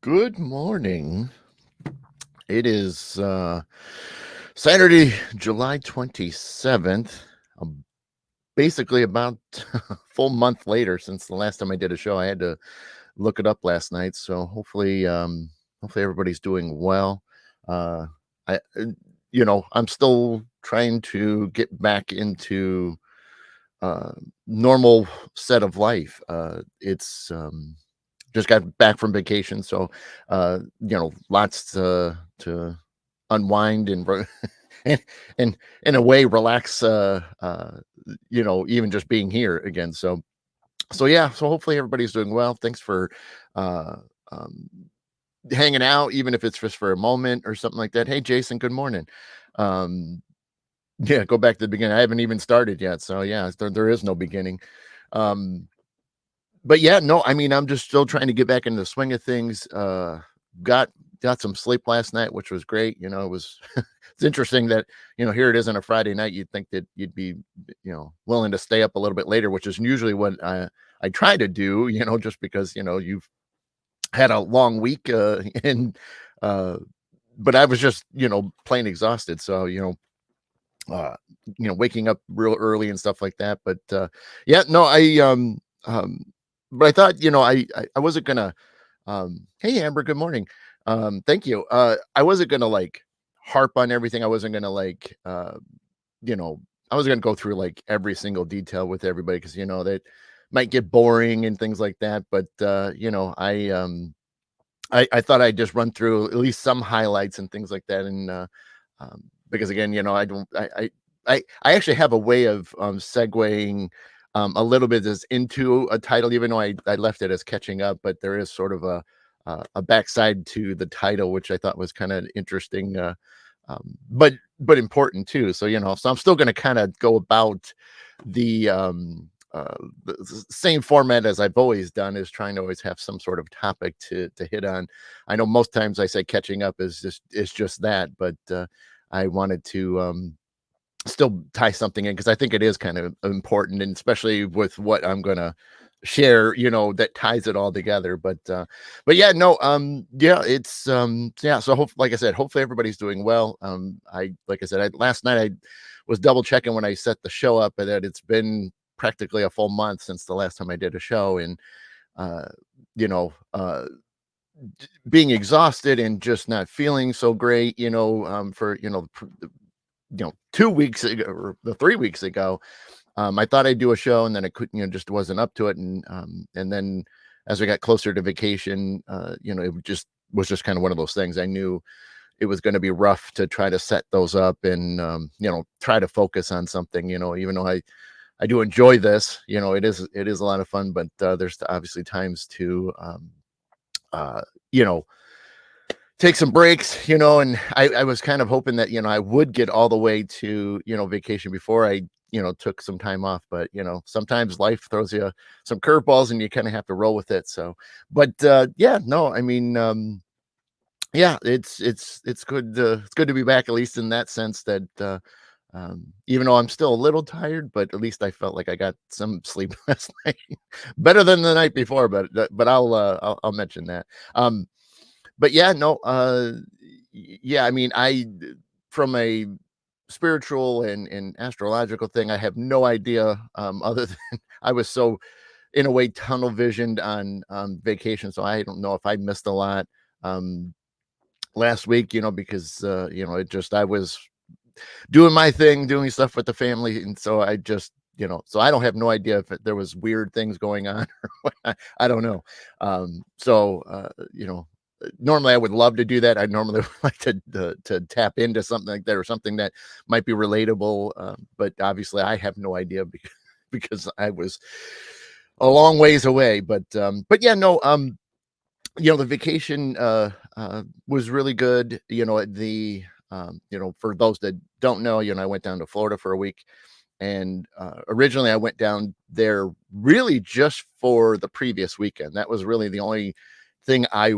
Good morning. It is Saturday, July 27th. Basically, about a full month later since the last time I did a show. I had to look it up last night. So hopefully everybody's doing well. Uh, I'm still trying to get back into uh, normal set of life. It's Just got back from vacation, so lots to unwind and and and in a way relax. Even just being here again. So yeah. So hopefully everybody's doing well. Thanks for uh, um, hanging out, even if it's just for a moment or something like that. Hey, Jason. Good morning. Um, yeah, go back to the beginning. I haven't even started yet, so yeah, there is no beginning. Um, but yeah, no, I mean, I'm just still trying to get back into the swing of things. Got got some sleep last night, which was great. It was it's interesting that here it is on a Friday night. You'd think that you'd be willing to stay up a little bit later, which is usually what I try to do. Just because you've had a long week, and uh, but I was just plain exhausted. So uh, waking up real early and stuff like that. But yeah, no, um, but I thought, I wasn't gonna. Hey, Amber, good morning. Thank you. I wasn't gonna like harp on everything. I wasn't gonna you know, I was gonna go through like every single detail with everybody because that might get boring and things like that. But I thought I'd just run through at least some highlights and things like that. And because again, I don't, I actually have a way of segueing a little bit as into a title, even though I left it as catching up. But there is sort of a backside to the title, which I thought was kind of interesting, but important too. So so I'm still going to kind of go about the the same format as I've always done, is trying to always have some sort of topic to hit on. I know most times I say catching up is just that, but I wanted to still tie something in because I think it is kind of important, and especially with what I'm gonna share, that ties it all together. But yeah, no, yeah, it's yeah. So like I said, hopefully everybody's doing well. I like I said, last night I was double checking when I set the show up, and that it's been practically a full month since the last time I did a show, and uh, you know, uh being exhausted and just not feeling so great, for 2 weeks ago or the 3 weeks ago. I thought I'd do a show, and then I couldn't, just wasn't up to it. And then as we got closer to vacation, it was just kind of one of those things. I knew it was going to be rough to try to set those up and, try to focus on something, even though I do enjoy this, it is a lot of fun, but there's obviously times to, uh, you know, take some breaks, and I was kind of hoping that, I would get all the way to, vacation before I, took some time off. But, sometimes life throws you some curveballs and you kind of have to roll with it. So, but yeah, no, I mean, yeah, it's good to be back, at least in that sense that, even though I'm still a little tired, but at least I felt like I got some sleep last night, better than the night before. But I'll mention that. But yeah, no, yeah, I mean, from a spiritual and astrological thing, I have no idea, other than I was so, in a way, tunnel visioned on vacation, so I don't know if I missed a lot um last week, because I was doing my thing, doing stuff with the family, and so I just, so I don't have no idea if there was weird things going on or what. I don't know. So normally I would love to do that. I normally would like to tap into something like that, or something that might be relatable. But obviously I have no idea because because I was a long ways away. But yeah, no, the vacation was really good. For those that don't know, I went down to Florida for a week, and originally I went down there really just for the previous weekend. That was really the only thing I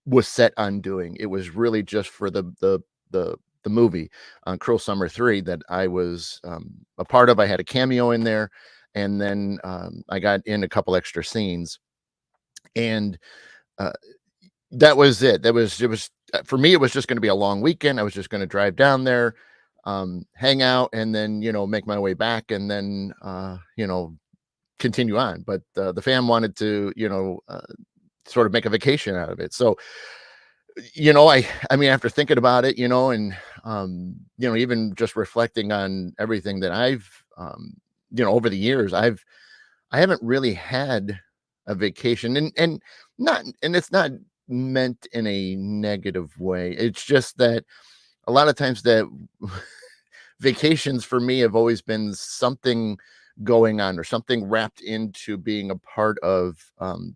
was set on doing. It was really just for the movie, Cruel Summer 3, that I was a part of. I had a cameo in there, and then I got in a couple extra scenes. And uh, That was it. It was for me, it was just gonna be a long weekend. I was just gonna drive down there, hang out, and then, make my way back and then, continue on. But, the fam wanted to, sort of make a vacation out of it. So, I mean, after thinking about it, and, even just reflecting on everything that I've, over the years, I haven't really had a vacation, and it's not meant in a negative way. It's just that a lot of times that vacations for me have always been something going on or something wrapped into being a part of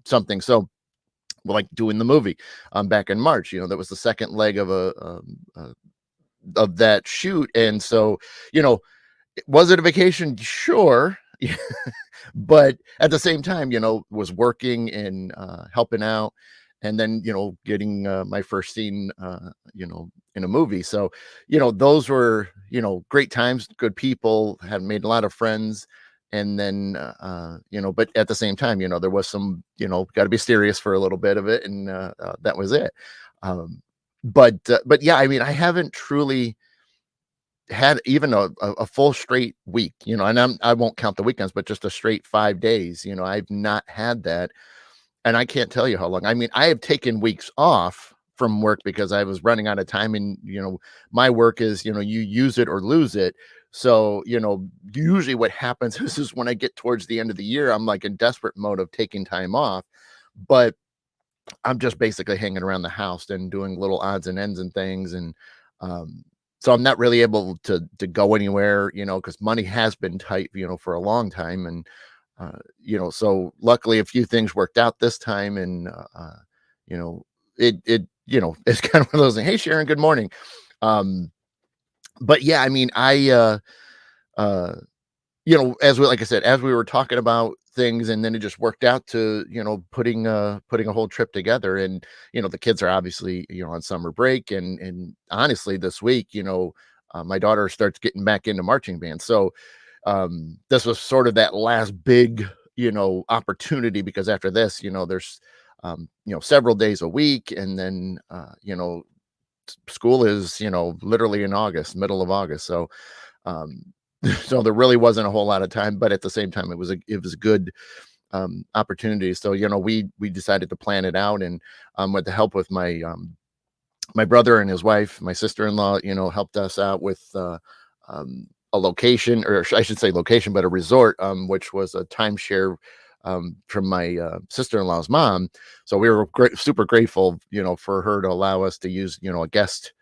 something. So, like doing the movie back in March, that was the second leg of of that shoot. And so, you know, was it a vacation? Sure. But at the same time, was working and helping out, and then, getting my first scene, in a movie. So, those were, great times, good people, had made a lot of friends. And then, but at the same time, there was some, got to be serious for a little bit of it. And that was it. Um, but yeah, I mean, I haven't truly had even a full straight week, and I won't count the weekends, but just a straight 5 days, I've not had that, and I can't tell you how long. I mean, I have taken weeks off from work because I was running out of time, and, my work is, you use it or lose it. So, usually what happens is when I get towards the end of the year, I'm like in desperate mode of taking time off, but I'm just basically hanging around the house and doing little odds and ends and things. And so I'm not really able to go anywhere, because money has been tight, for a long time. And so luckily a few things worked out this time. And you know, it's kind of one of those things. Hey Sharon, good morning. Um, but yeah, I mean, uh as we like I said, as we were talking about things, and then it just worked out to, putting a whole trip together. And, the kids are obviously, on summer break. And honestly, this week, my daughter starts getting back into marching band. So this was sort of that last big, opportunity, because after this, there's several days a week. And then school is, literally in August, middle of August. So um so there really wasn't a whole lot of time, but at the same time, it was a good opportunity. So, we decided to plan it out. And with the help with my brother and his wife, my sister-in-law, helped us out with a location, or I should say location, but a resort, which was a timeshare from my sister-in-law's mom. So we were super grateful, for her to allow us to use, a guest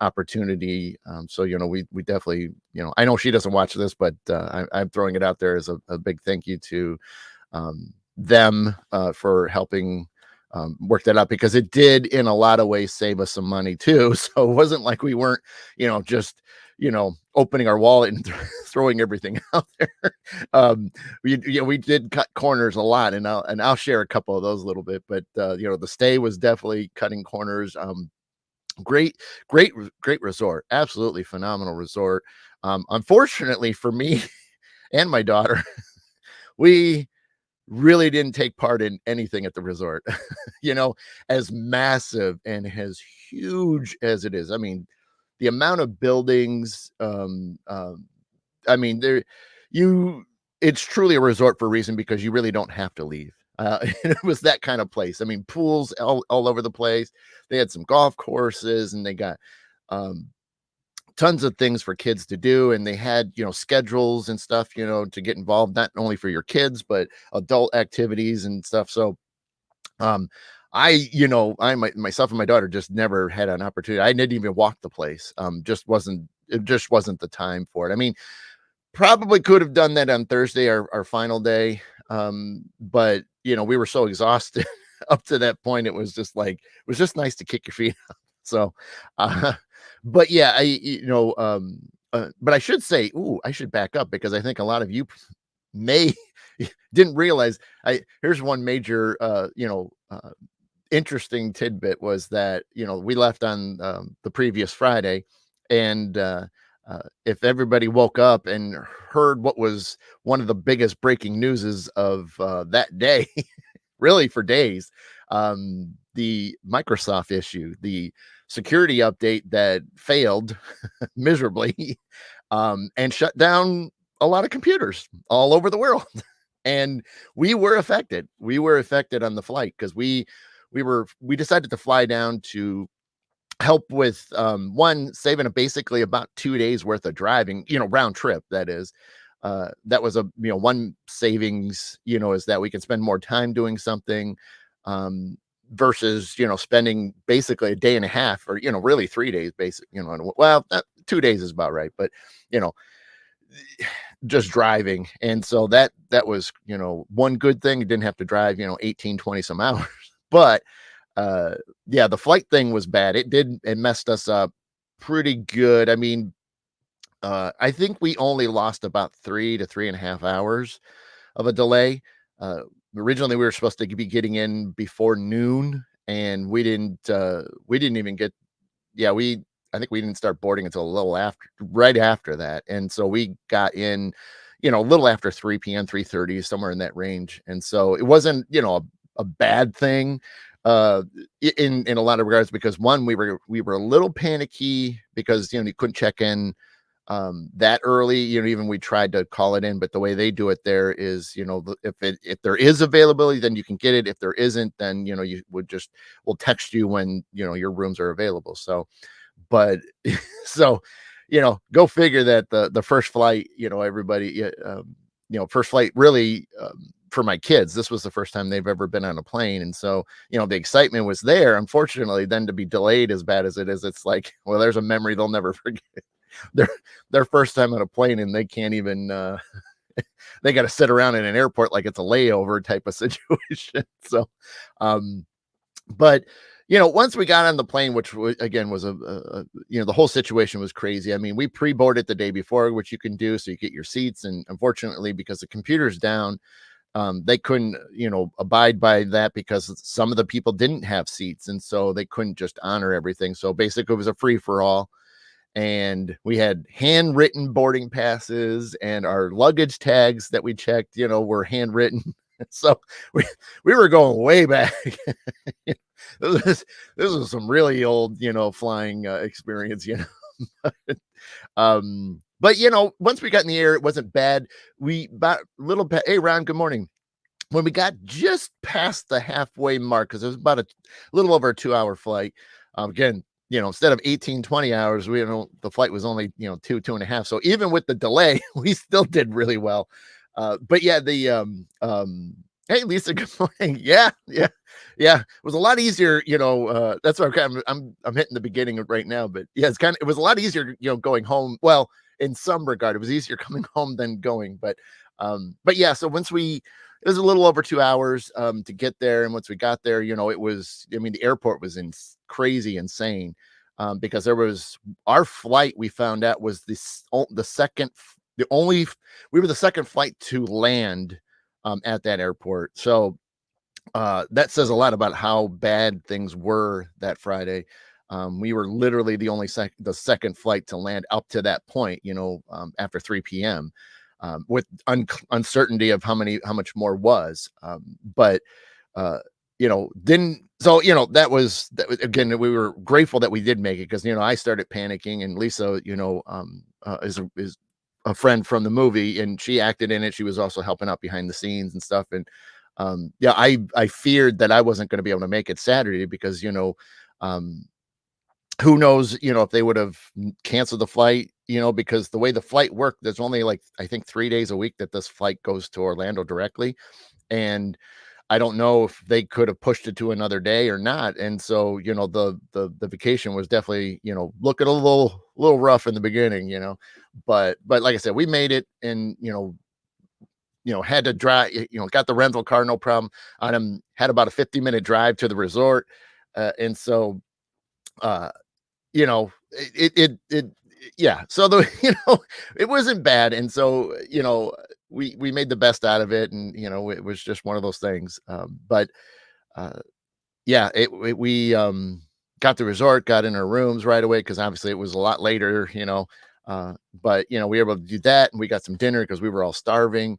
opportunity. So, we definitely, I know she doesn't watch this, but I'm throwing it out there as a big thank you to them for helping work that out, because it did in a lot of ways save us some money too. So it wasn't like we weren't, just, opening our wallet and throwing everything out there. We did cut corners a lot, and I'll share a couple of those a little bit. But the stay was definitely cutting corners. Great, great resort. Absolutely phenomenal resort. Unfortunately for me and my daughter, we really didn't take part in anything at the resort. As massive and as huge as it is. I mean, the amount of buildings, I mean, you it's truly a resort for a reason, because you really don't have to leave. It was that kind of place. I mean, pools all over the place. They had some golf courses, and they got um, tons of things for kids to do. And they had, schedules and stuff, to get involved, not only for your kids, but adult activities and stuff. So um, myself and my daughter just never had an opportunity. I didn't even walk the place. It just wasn't the time for it. I mean, probably could have done that on Thursday, our final day. But we were so exhausted up to that point. It was just nice to kick your feet up. So, uh, but yeah, but I should say, ooh, I should back up, because I think a lot of you may didn't realize. Here's one major, interesting tidbit, was that, we left on the previous Friday. And if everybody woke up and heard what was one of the biggest breaking newses of that day, really for days, the Microsoft issue, the security update that failed miserably, and shut down a lot of computers all over the world. And we were affected. We were affected on the flight because we decided to fly down to help with one saving a basically about 2 days worth of driving, round trip. That is, that was a one savings, is that we can spend more time doing something, versus spending basically a day and a half, or really 3 days, basic. Well, 2 days is about right, but you know just driving. And so that was one good thing. You didn't have to drive 18, 20 some hours. But yeah, the flight thing was bad. It messed us up pretty good. I mean, I think we only lost about 3 to 3.5 hours of a delay. Originally we were supposed to be getting in before noon, and we didn't even get, yeah, I think we didn't start boarding until a little after, right after that. And so we got in, a little after 3 p.m., 3:30, somewhere in that range. And so it wasn't, a bad thing, in a lot of regards, because one, we were a little panicky because, you couldn't check in that early. Even we tried to call it in, but the way they do it there is, if there is availability, then you can get it. If there isn't, then we'll text you when your rooms are available. So, but so, go figure that the first flight, everybody, first flight really, for my kids, this was the first time they've ever been on a plane. And so, the excitement was there. Unfortunately, then to be delayed as bad as it is, it's like, well, there's a memory they'll never forget. Their first time on a plane, and they can't even, they got to sit around in an airport like it's a layover type of situation. So, but once we got on the plane, which again was the whole situation was crazy. I mean, we pre-boarded the day before, which you can do, so you get your seats. And unfortunately, because the computer's down, they couldn't, abide by that, because some of the people didn't have seats, and so they couldn't just honor everything. So basically, it was a free for all. And we had handwritten boarding passes, and our luggage tags that we checked, were handwritten. So we were going way back. this was some really old, flying experience, but once we got in the air, it wasn't bad. We about a little bit. Hey, Ron, good morning. When we got just past the halfway mark, because it was about a little over a 2-hour flight, again, instead of 18, 20 hours, the flight was only, 2.5. So even with the delay, we still did really well. But yeah, hey, Lisa, good morning. Yeah. It was a lot easier, that's what I'm hitting the beginning right now, but yeah, it was a lot easier, going home. Well, in some regard, it was easier coming home than going, but yeah, so it was a little over 2 hours, to get there. And once we got there, it was, I mean, the airport was crazy insane, because our flight, we found out, was the second, we were the second flight to land, at that airport. So, that says a lot about how bad things were that Friday. We were literally the second flight to land up to that point, after 3 p.m., with uncertainty of how much more was. But, didn't, so, that was again, we were grateful that we did make it, because, I started panicking, and Lisa, is a friend from the movie, and she acted in it. She was also helping out behind the scenes and stuff. And, yeah, I feared that I wasn't going to be able to make it Saturday, because, who knows, if they would have canceled the flight, because the way the flight worked, there's only, like, I think 3 days a week that this flight goes to Orlando directly. And I don't know if they could have pushed it to another day or not. And so, the vacation was definitely, looking a little rough in the beginning, but like I said, we made it. And, had to drive, got the rental car, no problem on him, had about a 50-minute drive to the resort. And so, it yeah, so it wasn't bad. And so, we made the best out of it. And, it was just one of those things. But, yeah, we got the resort, got in our rooms right away, because obviously it was a lot later, but, we were able to do that, and we got some dinner because we were all starving.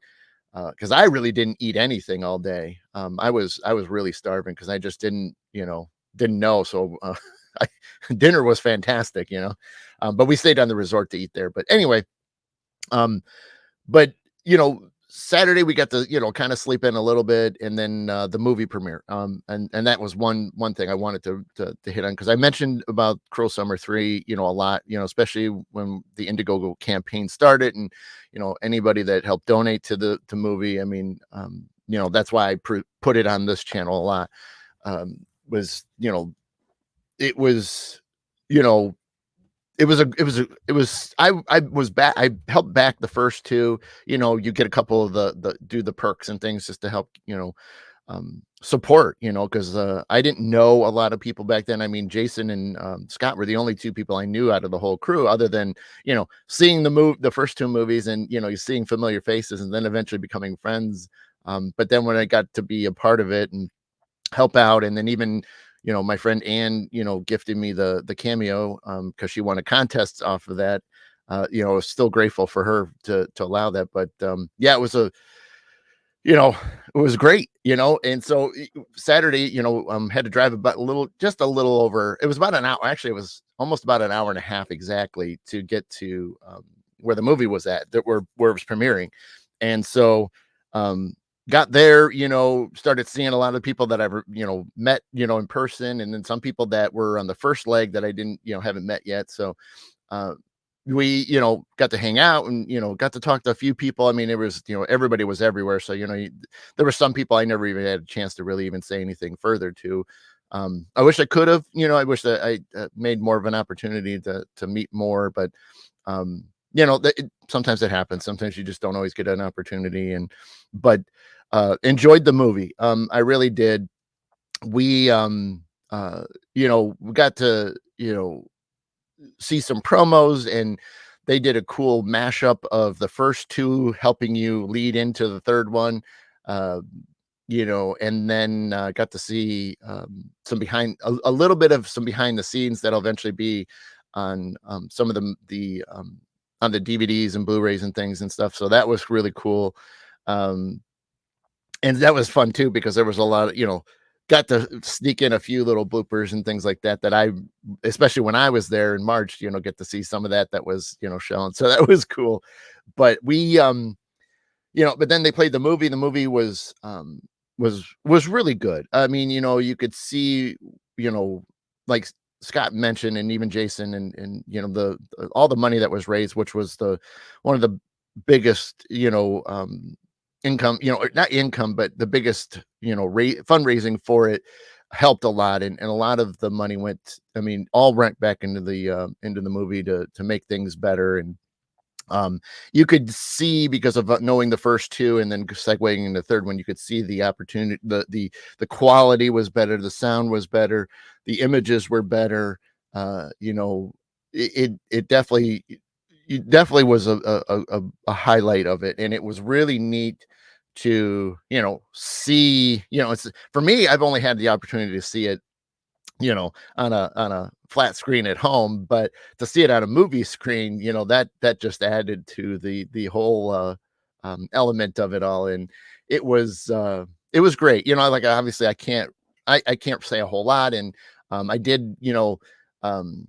because I really didn't eat anything all day. I was really starving because I just didn't know. So I, dinner was fantastic, but we stayed on the resort to eat there. But anyway, um, but, Saturday we got to, kind of sleep in a little bit, and then, the movie premiere, and that was one thing I wanted to hit on, because I mentioned about Cruel Summer 3, a lot, especially when the Indiegogo campaign started, and, anybody that helped donate to the movie. I mean, that's why I put it on this channel a lot, was, it was, you know I was back. I helped back the first two. You get a couple of the perks and things just to help, support, because I didn't know a lot of people back then. I mean, Jason and Scott were the only two people I knew out of the whole crew, other than, seeing the first two movies, and, you're seeing familiar faces, and then eventually becoming friends. But then when I got to be a part of it and help out, and then even, my friend Ann, gifted me the cameo, because she won a contest off of that. I was still grateful for her to allow that. But yeah, you know it was great, and so Saturday, had to drive about just a little over. It was about an hour. Actually, it was almost about an hour and a half exactly to get to, where the movie was at, that where it was premiering. And so, um got there, started seeing a lot of people that I've, met, in person, and then some people that were on the first leg that I didn't, haven't met yet. So, uh, we, got to hang out, and, got to talk to a few people. I mean, it was, everybody was everywhere. So, there were some people I never even had a chance to really even say anything further to. I wish I could have, I wish that I made more of an opportunity to meet more, but, sometimes it happens. Sometimes you just don't always get an opportunity. But enjoyed the movie. I really did. We, we got to, see some promos, and they did a cool mashup of the first two, helping you lead into the third one. Uh, and then, got to see, some a little bit of some behind the scenes that'll eventually be on, some of on the DVDs and Blu-rays and things and stuff. So that was really cool. Um, and that was fun too, because there was a lot of, got to sneak in a few little bloopers and things like that, especially when I was there in March, get to see some of that was, shown. So that was cool. But we, but then they played the movie. The movie was really good. I mean, you could see, like Scott mentioned, and even Jason, and, all the money that was raised, which was one of the biggest, income, or not income, but the biggest, fundraising for it, helped a lot. And a lot of the money went, I mean, all went back into the movie to make things better. And, you could see, because of, knowing the first two and then segueing in the third one, you could see the opportunity, the quality was better, the sound was better, the images were better. It definitely, it definitely was a highlight of it. And it was really neat to, see, it's, for me, I've only had the opportunity to see it, on a flat screen at home, but to see it on a movie screen, that just added to the whole, element of it all. And it was great. Like, obviously I can't say a whole lot. And, I did, um,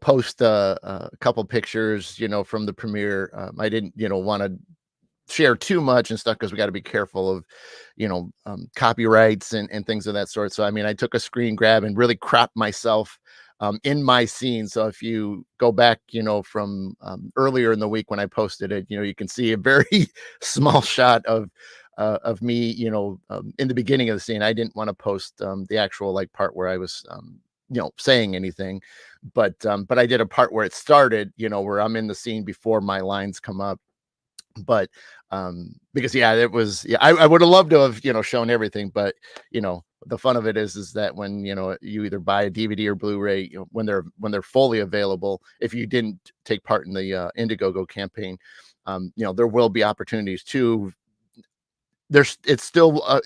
post a couple pictures, from the premiere. I didn't, want to share too much and stuff, because we got to be careful of, copyrights and things of that sort. So, I mean, I took a screen grab and really cropped myself, in my scene. So if you go back, from, earlier in the week when I posted it, you can see a very small shot of me, in the beginning of the scene. I didn't want to post, the actual, like, part where I was, saying anything, but I did a part where it started, where I'm in the scene before my lines come up. But, because, yeah, it was, yeah, I would have loved to have, shown everything. But, the fun of it is that when, you either buy a DVD or Blu-ray, when they're fully available, if you didn't take part in the, Indiegogo campaign, there will be opportunities to, it's still,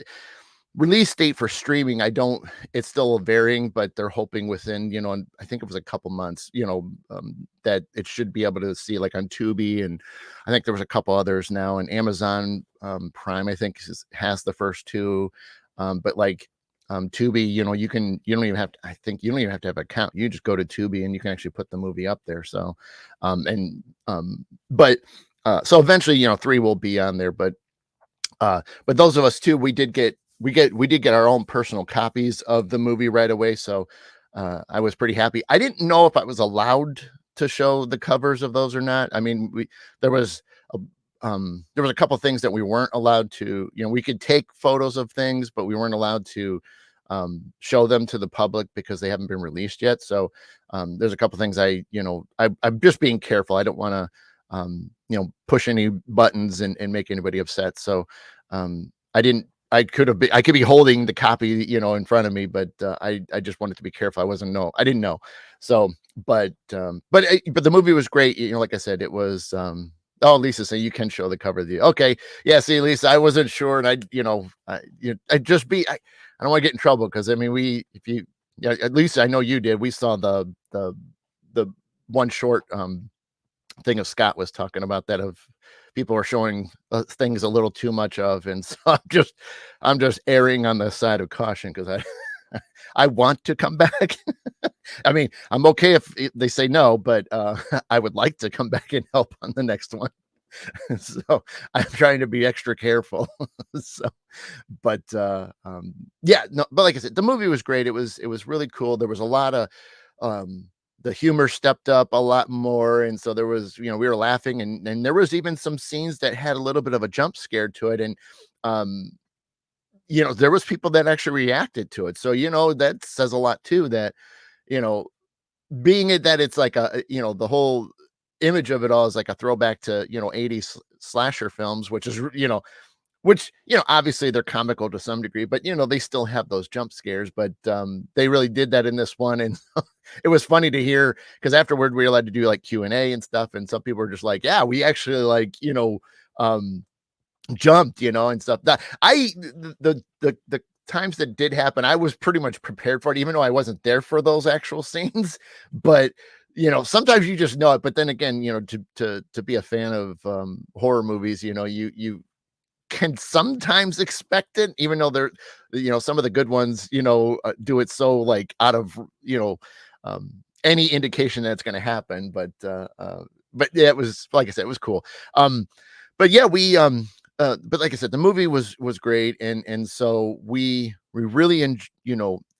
release date for streaming, I don't it's still varying, but they're hoping within, and I think it was a couple months, that it should be able to see like on Tubi, and I think there was a couple others now, and Amazon Prime, I think has the first two. But like Tubi, you don't even have to, I think you don't even have to have an account. You just go to Tubi and you can actually put the movie up there. So and but so eventually, three will be on there, but those of us too, we did get our own personal copies of the movie right away. So I was pretty happy. I didn't know if I was allowed to show the covers of those or not. I mean, there was a, there was a couple things that we weren't allowed to, we could take photos of things, but we weren't allowed to show them to the public because they haven't been released yet. So there's a couple things I'm just being careful. I don't want to push any buttons and make anybody upset. So I could be holding the copy, in front of me, but I just wanted to be careful. I didn't know. So, but the movie was great. Like I said, it was, oh, Lisa, so you can show the cover of the, okay. Yeah. See, Lisa, I wasn't sure. And I don't want to get in trouble. Cause I mean, yeah, at least I know you did. We saw the one short, thing of Scott was talking about, that of people are showing things a little too much of, and so I'm just erring on the side of caution because I want to come back. I mean, I'm okay if they say no, but I would like to come back and help on the next one. So I'm trying to be extra careful. So, but yeah, no, but like I said, the movie was great. It was really cool. There was a lot of the humor stepped up a lot more, and so there was, we were laughing, and there was even some scenes that had a little bit of a jump scare to it, and um there was people that actually reacted to it. So that says a lot too, that you know being it that it's like the whole image of it all is like a throwback to 80s slasher films, which is which obviously they're comical to some degree, but they still have those jump scares. But they really did that in this one, and it was funny to hear, because afterward we were allowed to do like Q&A and stuff, and some people were just like, yeah, we actually like um jumped, and stuff. That the times that did happen, I was pretty much prepared for it, even though I wasn't there for those actual scenes. But sometimes you just know it. But then again, to be a fan of horror movies, you can sometimes expect it, even though they're, some of the good ones, do it so like out of, any indication that it's going to happen. But yeah, it was, like I said, it was cool. But yeah, but like I said, the movie was great, and so we really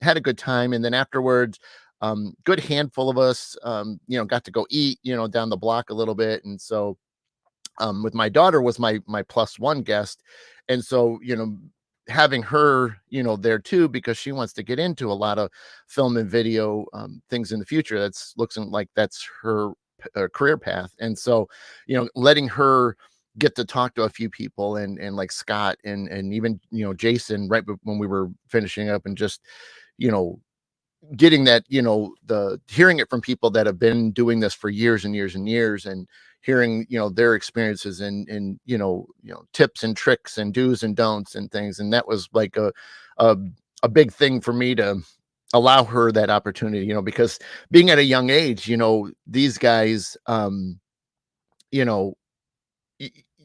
had a good time, and then afterwards, good handful of us, got to go eat, down the block a little bit, and so with my daughter was my plus one guest, and so having her there too, because she wants to get into a lot of film and video things in the future. That's looks like that's her career path, and so letting her get to talk to a few people, and like Scott and even Jason right when we were finishing up, and just you know getting that the hearing it from people that have been doing this for years and years and years, and hearing their experiences, and tips and tricks and do's and don'ts and things. And that was like a, a big thing for me to allow her that opportunity, because being at a young age, these guys, you know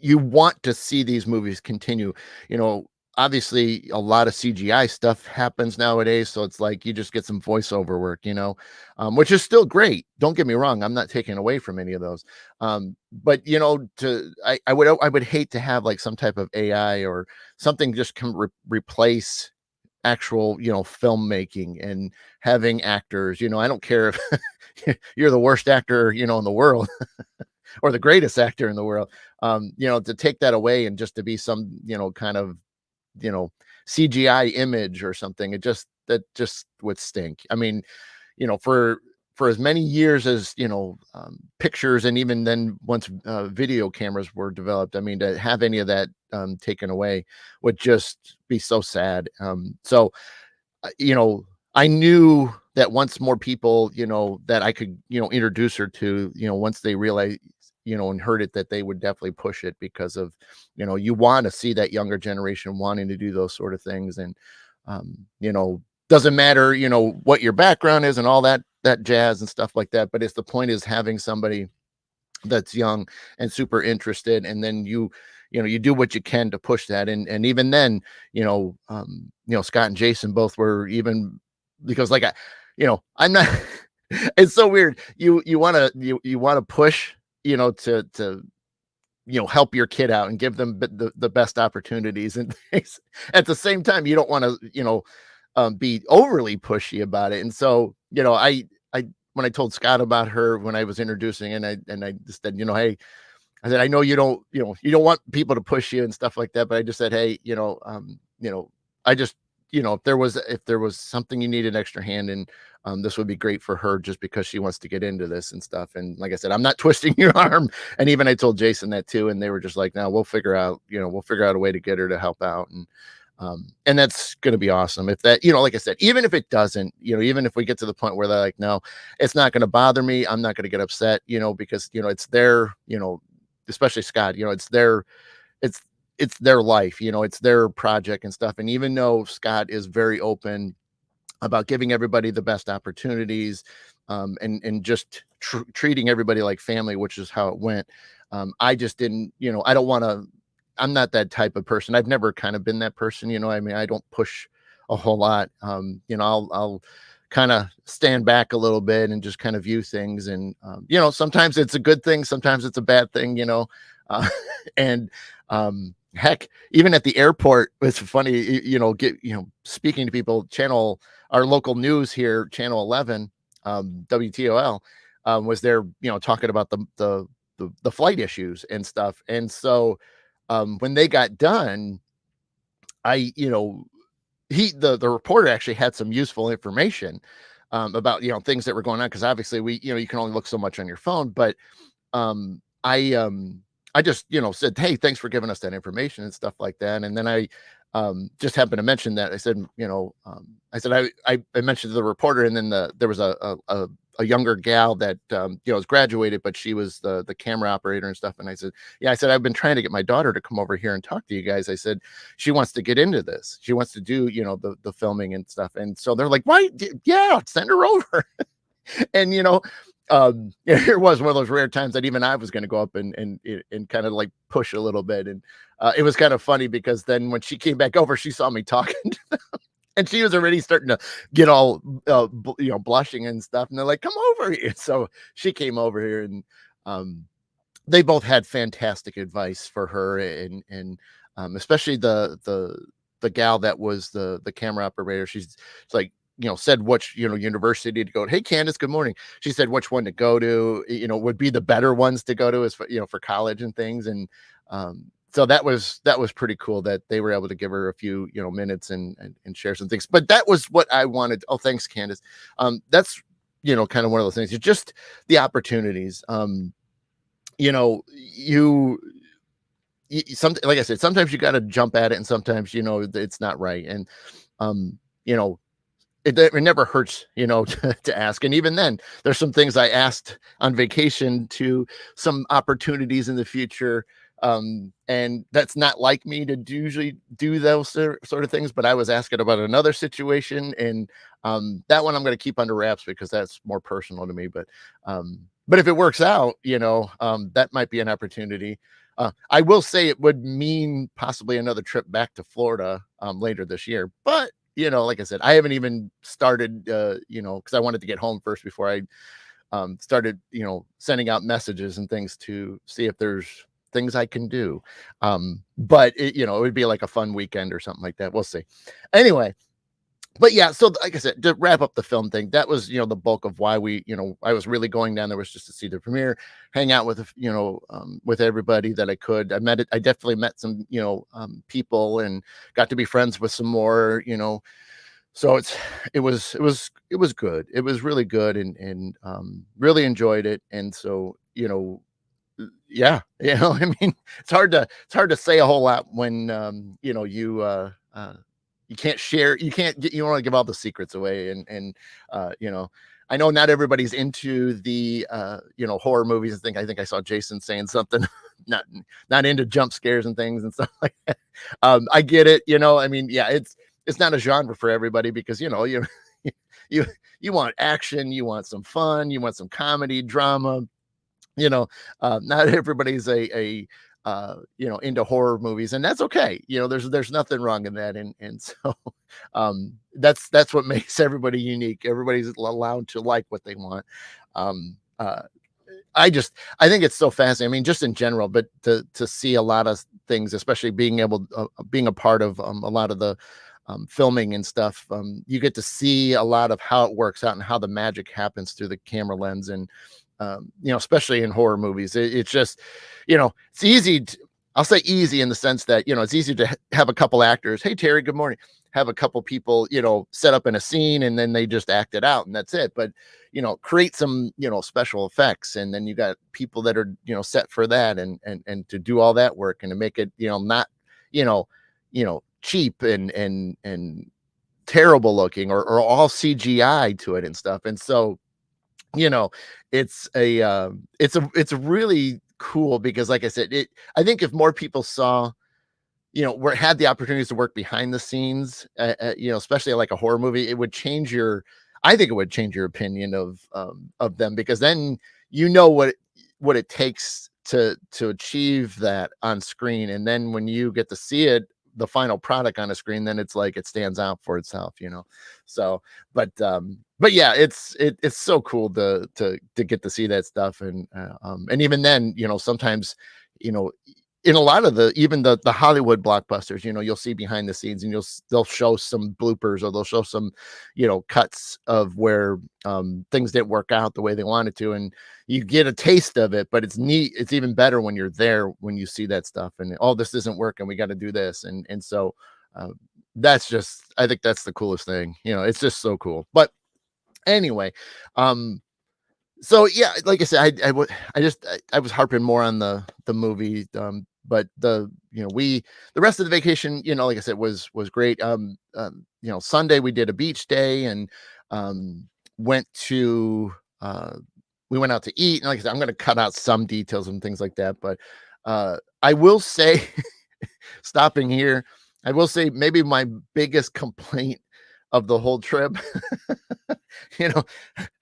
you want to see these movies continue. Obviously a lot of CGI stuff happens nowadays, so it's like you just get some voiceover work, which is still great. Don't get me wrong, I'm not taking away from any of those. But I would hate to have like some type of AI or something just replace actual filmmaking, and having actors. I don't care if you're the worst actor in the world, or the greatest actor in the world, to take that away and just to be some, kind of, CGI image or something, that just would stink. I mean, for as many years as, pictures, and even then once video cameras were developed, I mean, to have any of that taken away would just be so sad. So, I knew that once more people, that I could, introduce her to, once they realize, and heard it, that they would definitely push it, because of, you want to see that younger generation wanting to do those sort of things. And you know, doesn't matter, you know, what your background is and all that jazz and stuff like that. But it's the point is having somebody that's young and super interested, and then you know you do what you can to push that. And even then, you know, Scott and Jason both were, even because like I'm not it's so weird. You want to push, to help your kid out and give them the best opportunities and things. At the same time, you don't want to, be overly pushy about it. And so, I when I told Scott about her when I was introducing, and I just said, hey, I said, I know you don't want people to push you and stuff like that, but I just said, hey, I just, if there was something you need an extra hand in, this would be great for her just because she wants to get into this and stuff. And like I said, I'm not twisting your arm. And even I told Jason that too. And they were just like, no, we'll figure out a way to get her to help out. And that's going to be awesome. If that, like I said, even if it doesn't, even if we get to the point where they're like, no, it's not going to bother me, I'm not going to get upset, because, it's their, especially Scott, it's, it's their life, it's their project and stuff. And even though Scott is very open about giving everybody the best opportunities, and just treating everybody like family, which is how it went. I just didn't, I don't want to, I'm not that type of person. I've never kind of been that person, I mean, I don't push a whole lot. I'll kind of stand back a little bit and just kind of view things. And, sometimes it's a good thing. Sometimes it's a bad thing, and, heck, even at the airport, it's funny, speaking to people, our local news here, channel 11, WTOL, was there, talking about the flight issues and stuff. And so, when they got done, I, the reporter actually had some useful information, about, things that were going on. Cause obviously you can only look so much on your phone, but, I just, said, hey, thanks for giving us that information and stuff like that. And then I, just happened to mention that. I said, I mentioned to the reporter, and then there was a younger gal that, was graduated, but she was the camera operator and stuff. And I said, yeah, I said, I've been trying to get my daughter to come over here and talk to you guys. I said, she wants to get into this. She wants to do, the filming and stuff. And so they're like, why? Yeah, send her over. And, here was one of those rare times that even I was going to go up and kind of like push a little bit. And it was kind of funny because then when she came back over, she saw me talking to them, and she was already starting to get all, blushing and stuff. And they're like, come over here. So she came over here, and they both had fantastic advice for her. And especially the gal that was the camera operator. She's like, said which, university to go to. Hey, Candace, good morning. She said which one to go to, would be the better ones to go to, as for, for college and things. And so that was pretty cool that they were able to give her a few, minutes and share some things. But that was what I wanted. Oh, thanks, Candace. That's, kind of one of those things. It's just the opportunities. Like I said, sometimes you got to jump at it, and sometimes, it's not right. And, it never hurts, to ask. And even then, there's some things I asked on vacation to some opportunities in the future. And that's not like me to usually do those sort of things, but I was asking about another situation, and that one I'm going to keep under wraps because that's more personal to me. But if it works out, that might be an opportunity. I will say it would mean possibly another trip back to Florida later this year, but like I said, I haven't even started, because I wanted to get home first before I started, sending out messages and things to see if there's things I can do. But it would be like a fun weekend or something like that. We'll see. Anyway, but yeah, so like I said, to wrap up the film thing, that was, the bulk of why I was really going down there, was just to see the premiere, hang out with, with everybody that I could. I definitely met some, people, and got to be friends with some more, so it was good. It was really good, and really enjoyed it. And so, yeah, I mean, it's hard to say a whole lot when, you can't share, you don't want to give all the secrets away. And I know not everybody's into the horror movies and things. I think I saw Jason saying something, not into jump scares and things and stuff like that. I get it, I mean, yeah, it's not a genre for everybody because, you know, you you you want action, you want some fun, you want some comedy, drama, you know. Not everybody's a you know, into horror movies, and that's okay. You know, there's nothing wrong in that, and so that's what makes everybody unique. Everybody's allowed to like what they want. um I think it's so fascinating. I mean, just in general, but to see a lot of things, especially being able being a part of a lot of the filming and stuff, you get to see a lot of how it works out and how the magic happens through the camera lens. And you know, especially in horror movies, it's just, you know, it's easy. I'll say easy in the sense that, you know, it's easy to have a couple actors. Hey, Terry, good morning. Have a couple people, you know, set up in a scene and then they just act it out and that's it. But, you know, create some, you know, special effects, and then you got people that are, you know, set for that, and to do all that work and to make it, you know, not, you know, cheap and terrible looking, or all CGI to it and stuff. And so, you know, it's a really cool, because like I said, I think if more people saw, you know, where had the opportunities to work behind the scenes, you know, especially like a horror movie, it would change your, I think it would change your opinion of them, because then you know what it takes to achieve that on screen. And then when you get to see it, the final product on a screen, then it's like it stands out for itself, you know. So, but yeah, it's so cool to get to see that stuff. And even then, you know, sometimes, you know, in a lot of the, even the Hollywood blockbusters, you know, you'll see behind the scenes, and they'll show some bloopers, or they'll show some, you know, cuts of where things didn't work out the way they wanted to, and you get a taste of it. But it's neat. It's even better when you're there, when you see that stuff, and oh, this isn't working, we got to do this. And so uh, that's just, I think that's the coolest thing. You know, it's just so cool. But anyway, um so yeah, like I said, I was harping more on the movie. But you know, the rest of the vacation, you know, like I said, was great. You know, Sunday we did a beach day, and went to we went out to eat. And like I said, I'm going to cut out some details and things like that. But I will say, stopping here, I will say maybe my biggest complaint of the whole trip, you know,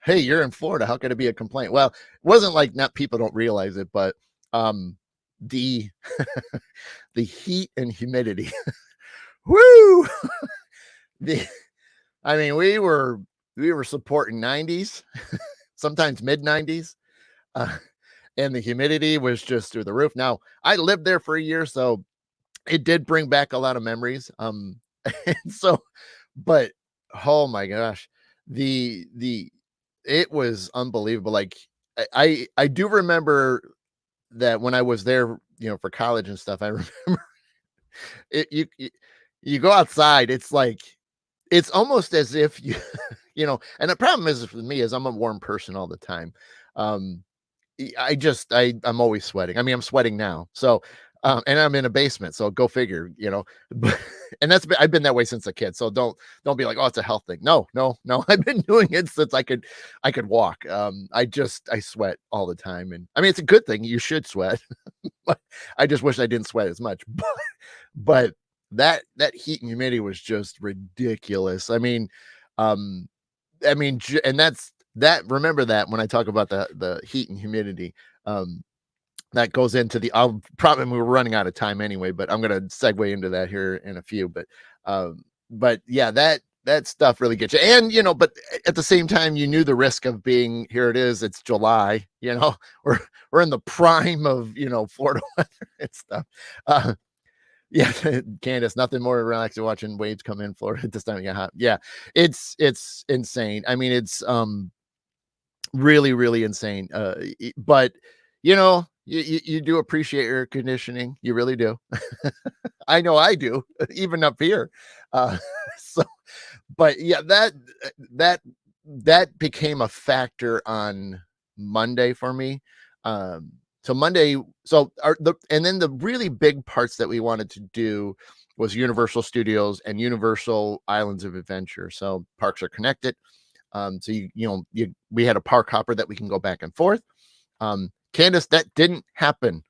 hey, you're in Florida, how could it be a complaint? Well, it wasn't like, not people don't realize it, but the the heat and humidity. Woo! the I mean, we were supporting 90s, sometimes mid 90s. Uh, and the humidity was just through the roof. Now, I lived there for a year, so it did bring back a lot of memories. And so, but oh my gosh, the it was unbelievable. Like I do remember that when I was there, you know, for college and stuff. I remember it. You go outside, it's like it's almost as if you you know. And the problem is for me is I'm a warm person all the time. Um, I'm always sweating. I mean, I'm sweating now. So, and I'm in a basement. So go figure, you know. But, and I've been that way since a kid. So don't be like, oh, it's a health thing. No, no, no. I've been doing it since I could walk. I sweat all the time, and I mean, it's a good thing. You should sweat, but I just wish I didn't sweat as much. But that heat and humidity was just ridiculous. Um, and remember that when I talk about the heat and humidity, um, that goes into I'll probably, we were running out of time anyway, but I'm going to segue into that here in a few. But yeah, that stuff really gets you. And, you know, but at the same time, you knew the risk of being, here it is, it's July, you know, we're in the prime of, you know, Florida weather and stuff. Yeah, Candace, nothing more relaxing watching waves come in Florida at this time. Yeah, yeah, it's insane. I mean, it's really, really insane. But you know, you do appreciate air conditioning. You really do. I know I do, even up here. Uh, so, but yeah, that that became a factor on Monday for me. So Monday, and then the really big parts that we wanted to do was Universal Studios and Universal Islands of Adventure. So parks are connected. So we had a park hopper that we can go back and forth. Candace, that didn't happen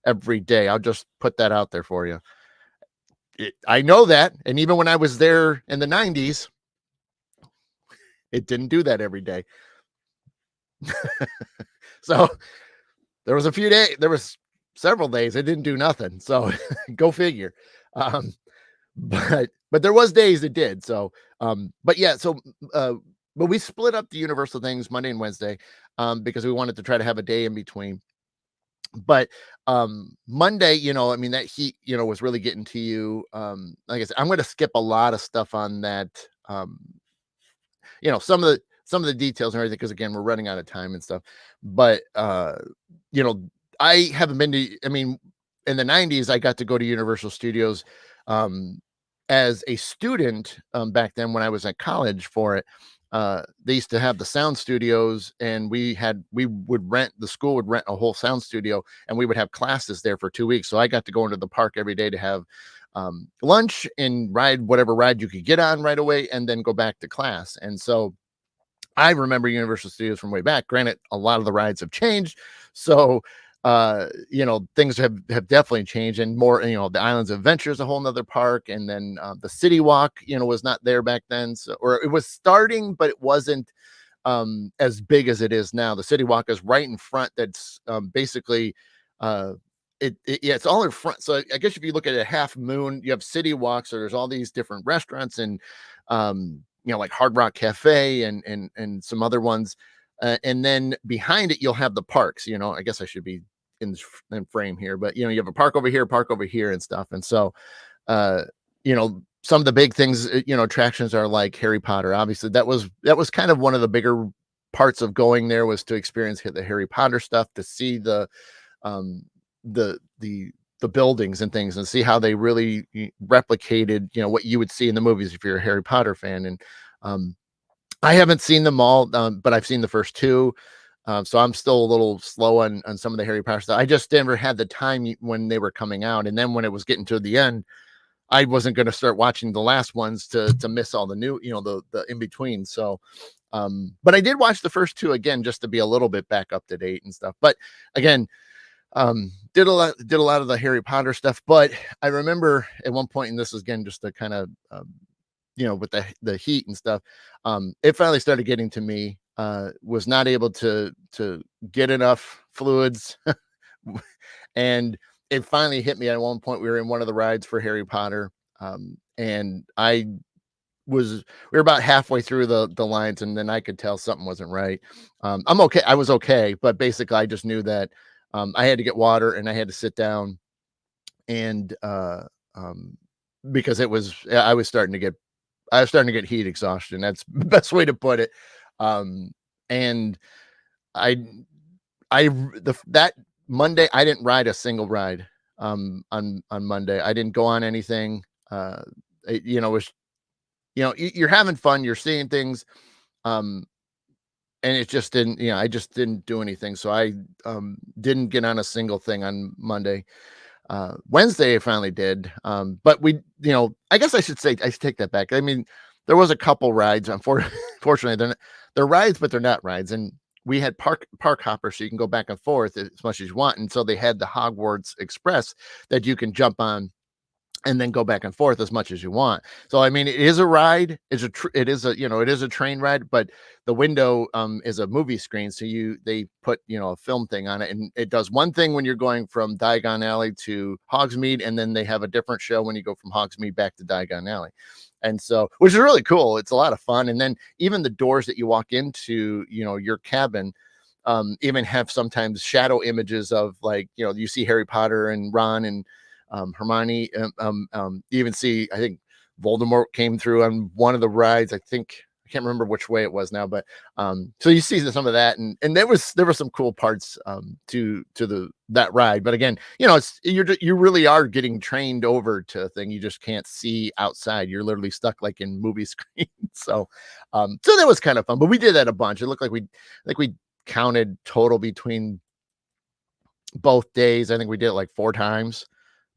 every day. I'll just put that out there for you. I know that, and even when I was there in the '90s, it didn't do that every day. So there was several days it didn't do nothing. So go figure. Um, but there was days it did. So but yeah, so uh, but we split up the Universal things Monday and Wednesday because we wanted to try to have a day in between. But Monday, I mean, that heat, was really getting to you. Like I said, I'm going to skip a lot of stuff on that. Some of the details and everything, because again, we're running out of time and stuff. But you know, I haven't been to, I mean, in the '90s, I got to go to Universal Studios um as a student back then when I was at college for it. They used to have the sound studios, and we would rent, the school would rent a whole sound studio, and we would have classes there for 2 weeks. So I got to go into the park every day to have lunch and ride whatever ride you could get on right away, and then go back to class. And so I remember Universal Studios from way back. Granted, a lot of the rides have changed. So, things have definitely changed, and more, the Islands of Adventure is a whole nother park. And then the City Walk, was not there back then. So, or it was starting, but it wasn't as big as it is now. The City Walk is right in front. That's basically uh yeah, it's all in front. So I guess if you look at a half moon, you have City Walk. So there's all these different restaurants, and like Hard Rock Cafe and some other ones. And then behind it, you'll have the parks. I guess I should be in frame here, but you have a park over here, and stuff. And so, some of the big things, attractions are like Harry Potter. Obviously, that was kind of one of the bigger parts of going there, was to experience the Harry Potter stuff, to see um, the buildings and things, and see how they really replicated, what you would see in the movies if you're a Harry Potter fan. And um, I haven't seen them all, but I've seen the first two. So I'm still a little slow on some of the Harry Potter stuff. I just never had the time when they were coming out, and then when it was getting to the end, I wasn't going to start watching the last ones to miss all the new, the in between. So, but I did watch the first two again just to be a little bit back up to date and stuff. But again, did a lot of the Harry Potter stuff. But I remember at one point, and this is again just to kind of with the heat and stuff, it finally started getting to me. Was not able to get enough fluids, and it finally hit me at one point. We were in one of the rides for Harry Potter, and we were about halfway through the lines, and then I could tell something wasn't right. I'm okay. I was okay, but basically, I just knew that I had to get water, and I had to sit down, and because I was starting to get heat exhaustion. That's the best way to put it. Um, and I that Monday, I didn't ride a single ride. On Monday, I didn't go on anything. It was, you're having fun, you're seeing things, um, and it just didn't. I just didn't do anything. So I didn't get on a single thing on Monday. Wednesday I finally did. But I guess I should take that back. I mean, there was a couple rides. Unfortunately, they're rides, but they're not rides. And we had park hoppers, so you can go back and forth as much as you want. And so they had the Hogwarts Express that you can jump on and then go back and forth as much as you want. So I mean, it is a ride. It is a train ride, but the window is a movie screen. So they put a film thing on it, and it does one thing when you're going from Diagon Alley to Hogsmeade, and then they have a different show when you go from Hogsmeade back to Diagon Alley. And so, which is really cool. It's a lot of fun. And then even the doors that you walk into, your cabin, even have sometimes shadow images of, like, you see Harry Potter and Ron and Hermione. You even see, I think Voldemort came through on one of the rides. I can't remember which way it was now, but so you see some of that, and there were some cool parts to that ride. But again, you really are getting trained over to a thing. You just can't see outside. You're literally stuck like in movie screen. So that was kind of fun. But we did that a bunch. It looked like we counted total between both days. I think we did it like 4 times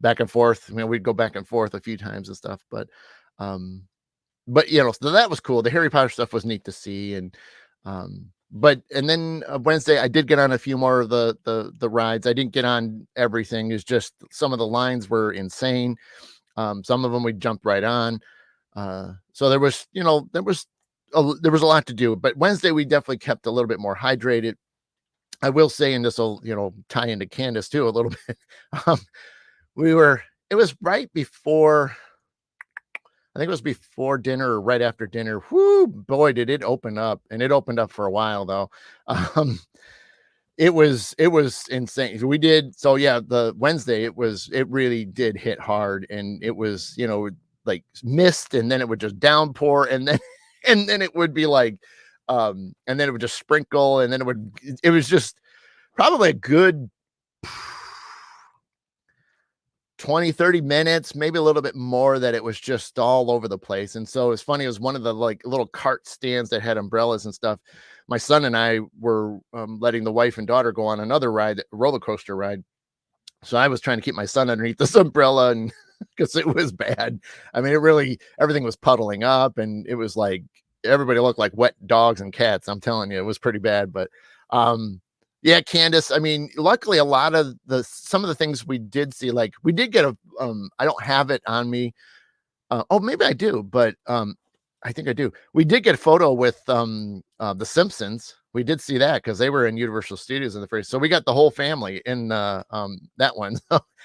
back and forth. I mean, we'd go back and forth a few times and stuff, um, but so that was cool. The Harry Potter stuff was neat to see. And then Wednesday, I did get on a few more of the rides. I didn't get on everything. It's just some of the lines were insane. Some of them we jumped right on. So there was, there was a lot to do, but Wednesday we definitely kept a little bit more hydrated. I will say, and this will, tie into Candace too a little bit. Um, we were, it was right before, I think it was before dinner or right after dinner. Whoo, boy, did it open up, and it opened up for a while though. Um, it was insane. We did so yeah, the Wednesday it really did hit hard, and it was, like mist, and then it would just downpour, and then and then it would be like and then it would just sprinkle, and then it was just probably a good 20-30 minutes, maybe a little bit more, that it was just all over the place. And so it's funny, it was one of the like little cart stands that had umbrellas and stuff. My son and I were letting the wife and daughter go on another ride, roller coaster ride. So I was trying to keep my son underneath this umbrella, and because it was bad. I mean, it really, everything was puddling up, and it was like everybody looked like wet dogs and cats. I'm telling you, it was pretty bad. But yeah, Candace, I mean, luckily a lot of some of the things we did see, like we did get a I don't have it on me. Oh, maybe I do, but I think I do. We did get a photo with the Simpsons. We did see that because they were in Universal Studios in the first. So we got the whole family in that one.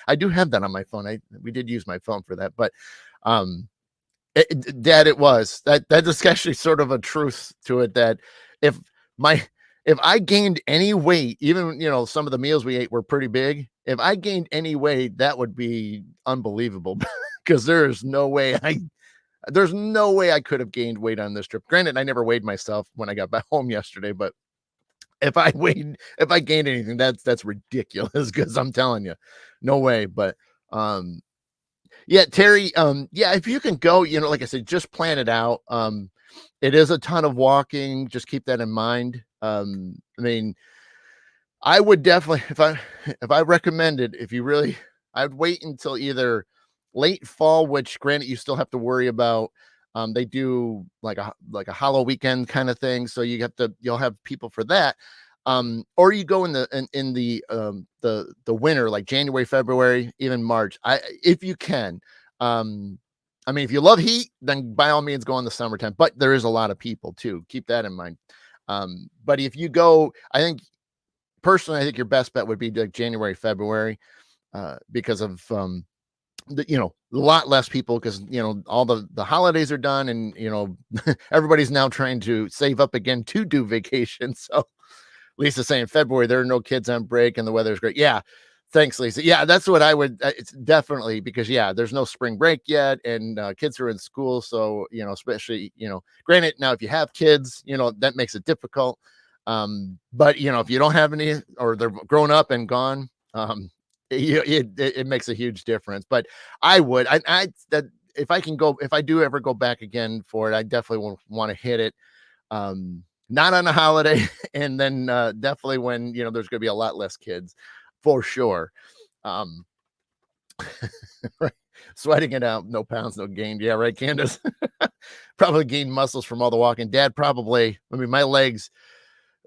I do have that on my phone. We did use my phone for that, but um Dad, it was that's actually sort of a truth to it, that if my if I gained any weight, even some of the meals we ate were pretty big. If I gained any weight, that would be unbelievable because there's no way I could have gained weight on this trip. Granted, I never weighed myself when I got back home yesterday, but if I gained anything, that's ridiculous because I'm telling you, no way. But um yeah, Terry, yeah, if you can go, like I said, just plan it out. It is a ton of walking. Just keep that in mind. I mean, I would definitely, if I recommended, if you really, I'd wait until either late fall, which granted you still have to worry about. They do like a hollow weekend kind of thing, so you'll have people for that. Or you go in the winter, like January, February, even March. If you can. I mean, if you love heat, then by all means go in the summertime. But there is a lot of people too. Keep that in mind. But if you go, I think your best bet would be like January, February, because of a lot less people, because all the holidays are done, and everybody's now trying to save up again to do vacation. So Lisa's saying February there are no kids on break and the weather's great. Yeah, thanks, Lisa. Yeah, that's what I would. It's definitely because there's no spring break yet, and kids are in school. So especially granted, now if you have kids, that makes it difficult. But if you don't have any, or they're grown up and gone, it makes a huge difference. But that if I can go, if I do ever go back again for it, I definitely want to hit it. Not on a holiday, and then definitely when there's going to be a lot less kids, for sure. Um, right. Sweating it out, no pounds, no gain. Yeah, right, Candace. Probably gained muscles from all the walking. Dad probably. I mean, my legs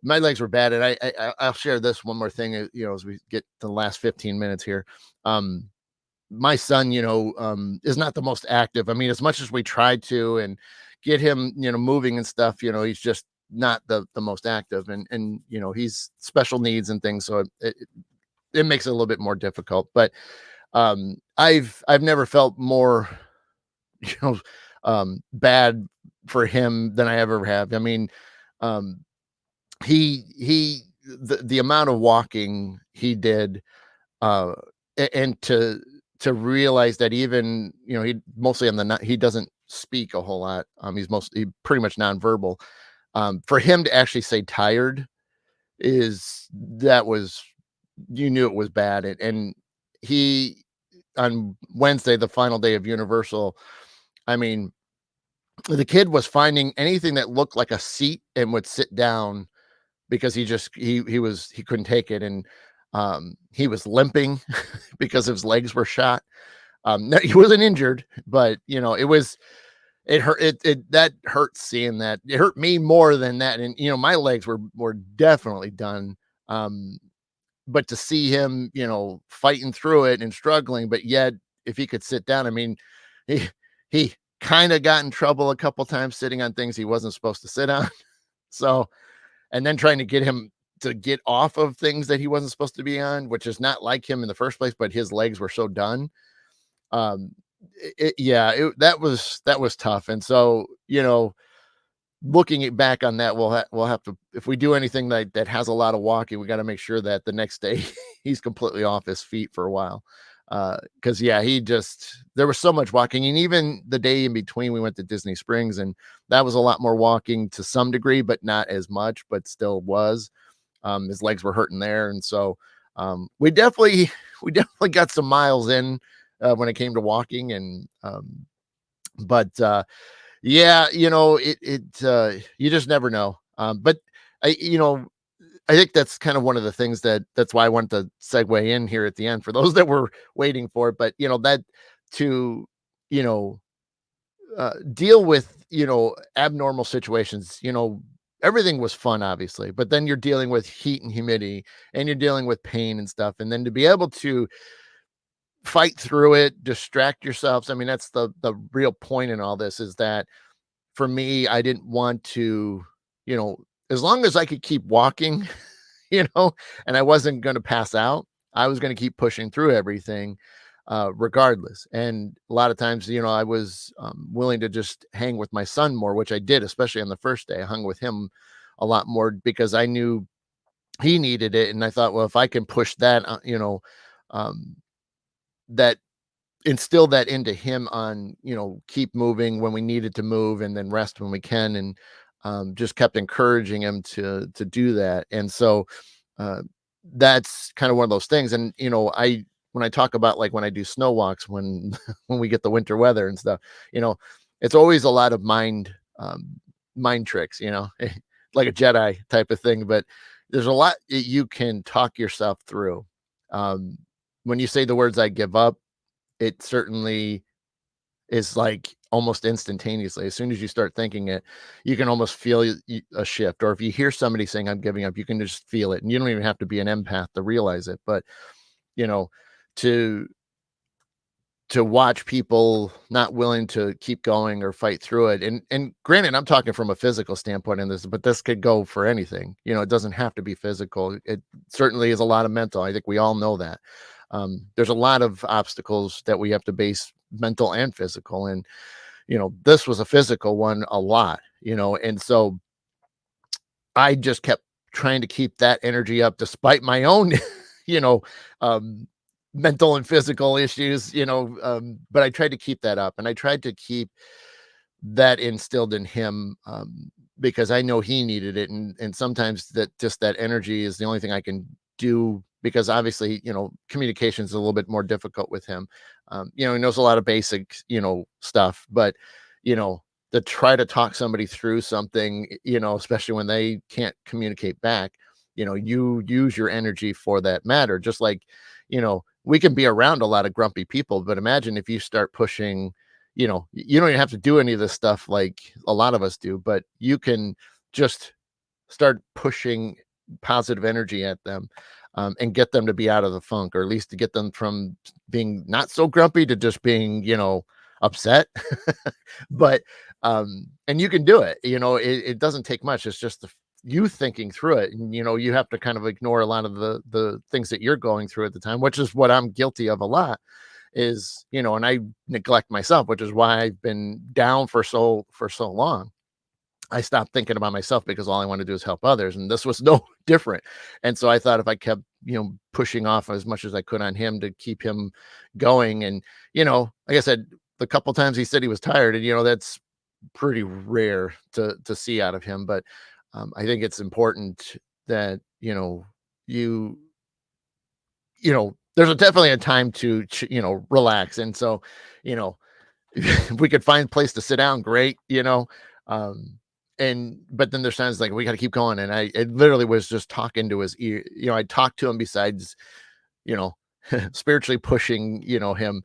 were bad, and I'll share this one more thing. As we get to the last 15 minutes here. My son, is not the most active. I mean, as much as we tried to and get him, moving and stuff, he's just not the most active, and he's special needs and things, so it makes it a little bit more difficult. But I've never felt more bad for him than I ever have. I mean, the amount of walking he did, and to realize that even he mostly he doesn't speak a whole lot. He's pretty much nonverbal. For him to actually say tired you knew it was bad. And he, on Wednesday, the final day of Universal, I mean, the kid was finding anything that looked like a seat and would sit down because he couldn't take it. And he was limping because his legs were shot. No, he wasn't injured, but it hurt. That hurts seeing that. It hurt me more than that. And my legs were definitely done. But to see him, fighting through it and struggling, but yet if he could sit down. I mean, he kind of got in trouble a couple times sitting on things he wasn't supposed to sit on. So, and then trying to get him to get off of things that he wasn't supposed to be on, which is not like him in the first place, but his legs were so done. Um, yeah, that was tough. And so, looking it back on that, we'll have to, if we do anything that has a lot of walking, we got to make sure that the next day he's completely off his feet for a while. Because yeah, there was so much walking, and even the day in between, we went to Disney Springs, and that was a lot more walking to some degree, but not as much, but still was. His legs were hurting there, and so we definitely we definitely got some miles in when it came to walking, and but yeah, you just never know. But I, I think that's kind of one of the things that's why I wanted to segue in here at the end for those that were waiting for it. But that to you know deal with abnormal situations. Everything was fun, obviously, but then you're dealing with heat and humidity, and you're dealing with pain and stuff, and then to be able to fight through it, distract yourselves. I mean, that's the real point in all this, is that for me, I didn't want to, as long as I could keep walking, and I wasn't going to pass out, I was going to keep pushing through everything, regardless. And a lot of times, I was willing to just hang with my son more, which I did, especially on the first day. I hung with him a lot more because I knew he needed it. And I thought, well, if I can push that, um, that instill that into him on, keep moving when we needed to move and then rest when we can. And just kept encouraging him to do that. And so uh, that's kind of one of those things. And, when I talk about, like, when I do snow walks, when, when we get the winter weather and stuff, it's always a lot of mind tricks, like a Jedi type of thing, but there's a lot that you can talk yourself through. Um, when you say the words, "I give up," it certainly is like almost instantaneously. As soon as you start thinking it, you can almost feel a shift. Or if you hear somebody saying, "I'm giving up," you can just feel it. And you don't even have to be an empath to realize it. But, you know, to watch people not willing to keep going or fight through it. And granted, I'm talking from a physical standpoint in this, but this could go for anything. It doesn't have to be physical. It certainly is a lot of mental. I think we all know that. There's a lot of obstacles that we have to base mental and physical. And, this was a physical one a lot, and so I just kept trying to keep that energy up despite my own, you know, um, mental and physical issues, but I tried to keep that up, and I tried to keep that instilled in him, because I know he needed it. And sometimes that energy is the only thing I can do, because obviously, communication is a little bit more difficult with him. He knows a lot of basic, stuff, but, you know, to try to talk somebody through something, especially when they can't communicate back, you use your energy for that matter. Just like, we can be around a lot of grumpy people, but imagine if you start pushing, you don't even have to do any of this stuff like a lot of us do, but you can just start pushing positive energy at them, and get them to be out of the funk, or at least to get them from being not so grumpy to just being, upset. But and you can do it. It doesn't take much. It's just you thinking through it, and you have to kind of ignore a lot of the things that you're going through at the time, which is what I'm guilty of a lot. Is and I neglect myself, which is why I've been down for so long. I stopped thinking about myself because all I want to do is help others. And this was no different. And so I thought if I kept, pushing off as much as I could on him to keep him going. And, like I said, the couple times he said he was tired, and, that's pretty rare to see out of him. But I think it's important that, you, there's definitely a time to, relax. And so, you know, if we could find a place to sit down, great, um, but then there's times like we got to keep going. And it literally was just talking to his ear. I talked to him besides, you know, spiritually pushing, him,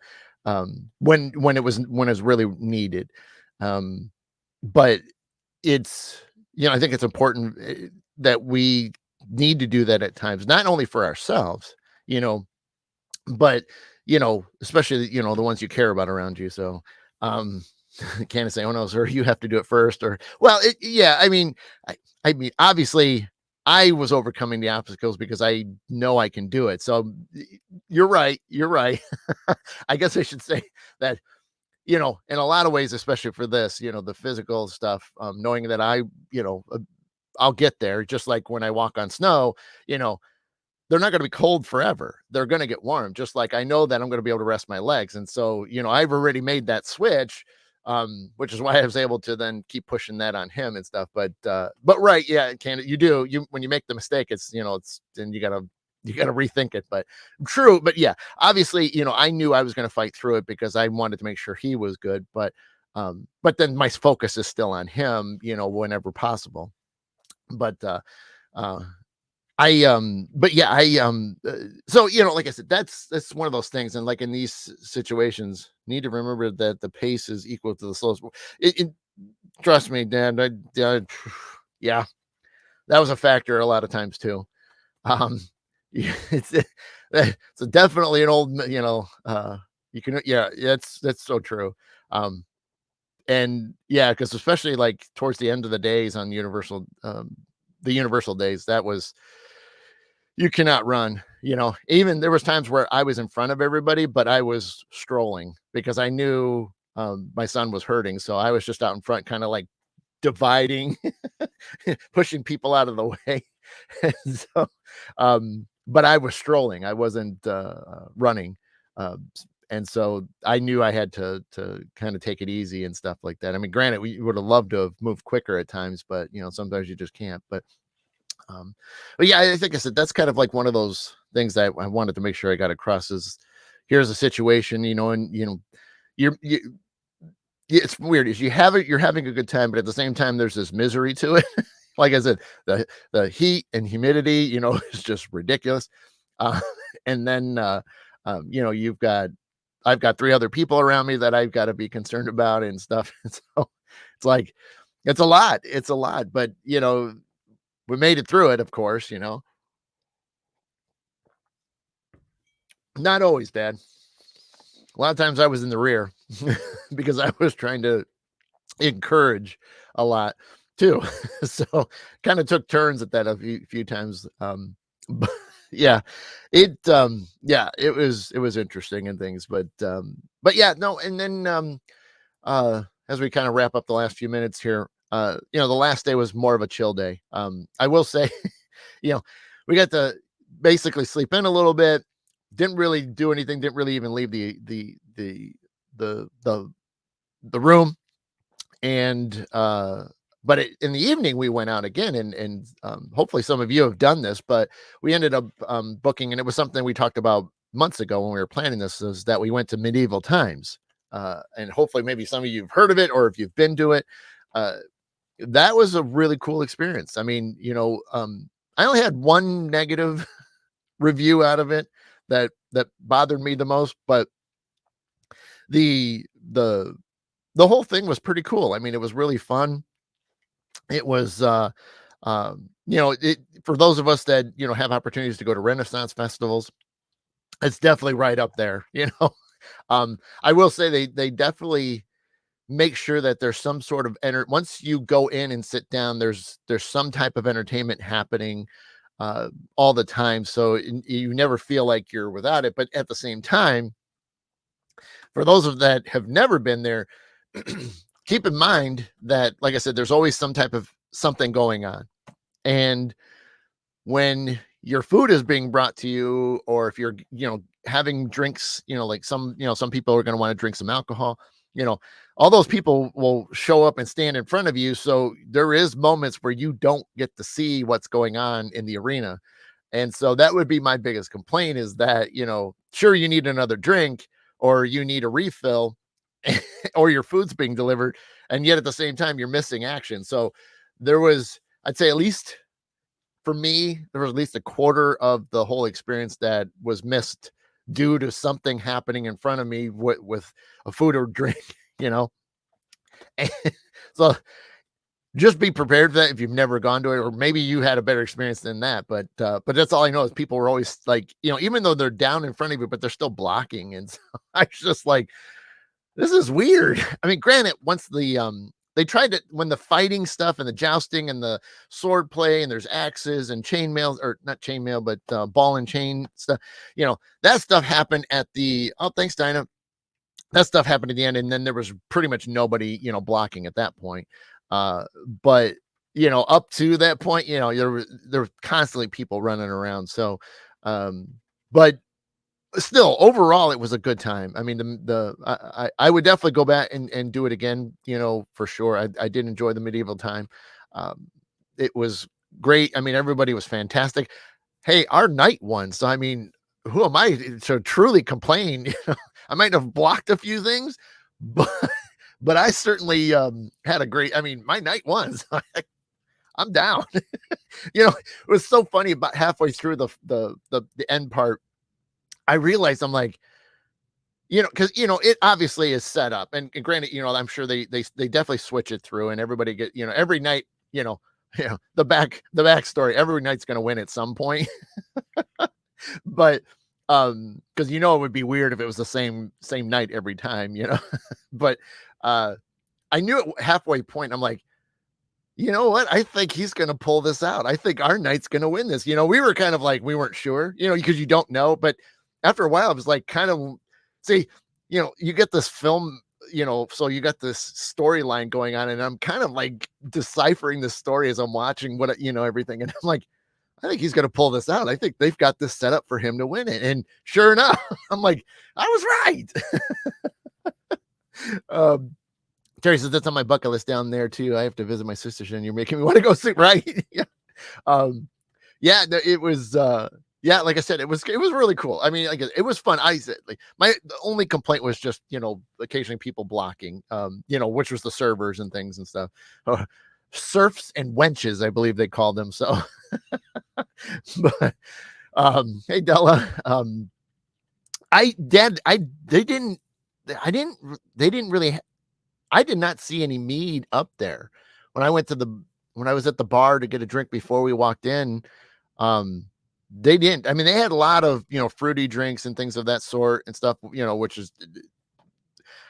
when it was really needed. Um, but it's, I think it's important, that we need to do that at times, not only for ourselves, you know, but especially the ones you care about around you. So um can't say, oh no, sir, you have to do it first. Or well, yeah, I mean obviously I was overcoming the obstacles because I know I can do it. So you're right. I guess I should say that, in a lot of ways, especially for this, the physical stuff, knowing that I'll get there, just like when I walk on snow. you know they're not going to be cold forever. They're going to get warm, just like I know that I'm going to be able to rest my legs. And so, I've already made that switch, which is why I was able to then keep pushing that on him and stuff. But right, yeah, can you do you when you make the mistake, it's then you gotta rethink it. But true, but yeah, obviously, I knew I was going to fight through it because I wanted to make sure he was good. But then my focus is still on him, whenever possible. But uh but yeah, so like I said, that's one of those things. And like in these situations, need to remember that the pace is equal to the slowest. Trust me, Dan. Yeah, that was a factor a lot of times too. Um, yeah, it's definitely an old, you can, yeah, that's so true. Um, and yeah, because especially like towards the end of the days on the Universal days, that was you cannot run. Even there was times where I was in front of everybody, but I was strolling because I knew my son was hurting. So I was just out in front, kind of like dividing, pushing people out of the way. And so, but I was strolling. I wasn't running. And so I knew I had to kind of take it easy and stuff like that. I mean, granted, we would have loved to have moved quicker at times, but sometimes you just can't. Um, but yeah, I think I said that's kind of like one of those things that I wanted to make sure I got across is here's a situation, and you it's weird is you're having a good time, but at the same time there's this misery to it. Like I said, the heat and humidity, is just ridiculous. Uh, and then I've got three other people around me that I've got to be concerned about and stuff. And so it's like it's a lot. It's a lot, but we made it through it, of course. Not always, Dad. A lot of times I was in the rear because I was trying to encourage a lot too. So kind of took turns at that a few times. But yeah, it was interesting and things, but yeah, no. And then, as we kind of wrap up the last few minutes here, the last day was more of a chill day. I will say, you know, we got to basically sleep in a little bit. Didn't really do anything. Didn't really even leave the the room. And but in the evening we went out again, and hopefully some of you have done this, but we ended up booking, and it was something we talked about months ago when we were planning this, is that we went to medieval times. And hopefully maybe some of you have heard of it, or if you've been to it. uh, that was a really cool experience. I mean, I only had one negative review out of it that bothered me the most, but the the the whole thing was pretty cool. I mean, it was really fun. It was for those of us that have opportunities to go to Renaissance festivals, it's definitely right up there. I will say they definitely make sure that there's some sort of once you go in and sit down, there's some type of entertainment happening all the time, so you never feel like you're without it. But at the same time, for those of that have never been there, keep in mind that, like I said, there's always some type of something going on. And when your food is being brought to you, or if you're, having drinks, like some people are going to want to drink some alcohol, all those people will show up and stand in front of you. So there is moments where you don't get to see what's going on in the arena. And so that would be my biggest complaint, is that, sure, you need another drink or you need a refill or your food's being delivered, and yet at the same time you're missing action. So there was, I'd say, at least for me, there was at least a quarter of the whole experience that was missed due to something happening in front of me with a food or drink, you know. And so just be prepared for that if you've never gone to it, or maybe you had a better experience than that. But that's all I know is people were always like, even though they're down in front of you, but they're still blocking. And so I was just like, this is weird. I mean, granted, once they tried to, when the fighting stuff and the jousting and the sword play and there's axes and chainmail, or not chainmail, but ball and chain stuff, that stuff happened at the, oh, thanks, Dinah. That stuff happened at the end. And then there was pretty much nobody, blocking at that point. But, up to that point, there were constantly people running around. So, but still, overall, it was a good time. I mean, I would definitely go back and do it again, for sure. I did enjoy the medieval time. It was great. I mean, everybody was fantastic. Hey, our night won. So, I mean, who am I to truly complain? I might have blocked a few things, but I certainly had a great, I mean, my night won. So I'm down. It was so funny. About halfway through the end part, I realized, I'm like, because it obviously is set up, and granted, I'm sure they definitely switch it through, and everybody get, every night, the backstory, every night's going to win at some point. But because it would be weird if it was the same night every time, but I knew at halfway point, I'm like, you know what? I think he's going to pull this out. I think our knight's going to win this. We were kind of like, we weren't sure, because you don't know. But after a while, I was like, kind of, see, you get this film, so you got this storyline going on, and I'm kind of like deciphering the story as I'm watching what, everything. And I'm like, I think he's going to pull this out. I think they've got this set up for him to win it. And sure enough, I'm like, I was right. Terry says that's on my bucket list down there too. I have to visit my sister, and you're making me want to go see. Right? Yeah. Yeah. It was. Yeah. Like I said, it was really cool. I mean, like, it was fun. The only complaint was just occasionally people blocking. Which was the servers and things and stuff. Serfs and wenches, I believe they called them. So, but hey Della, I did not see any mead up there when I was at the bar to get a drink before we walked in. They didn't. I mean, they had a lot of fruity drinks and things of that sort and stuff, which is,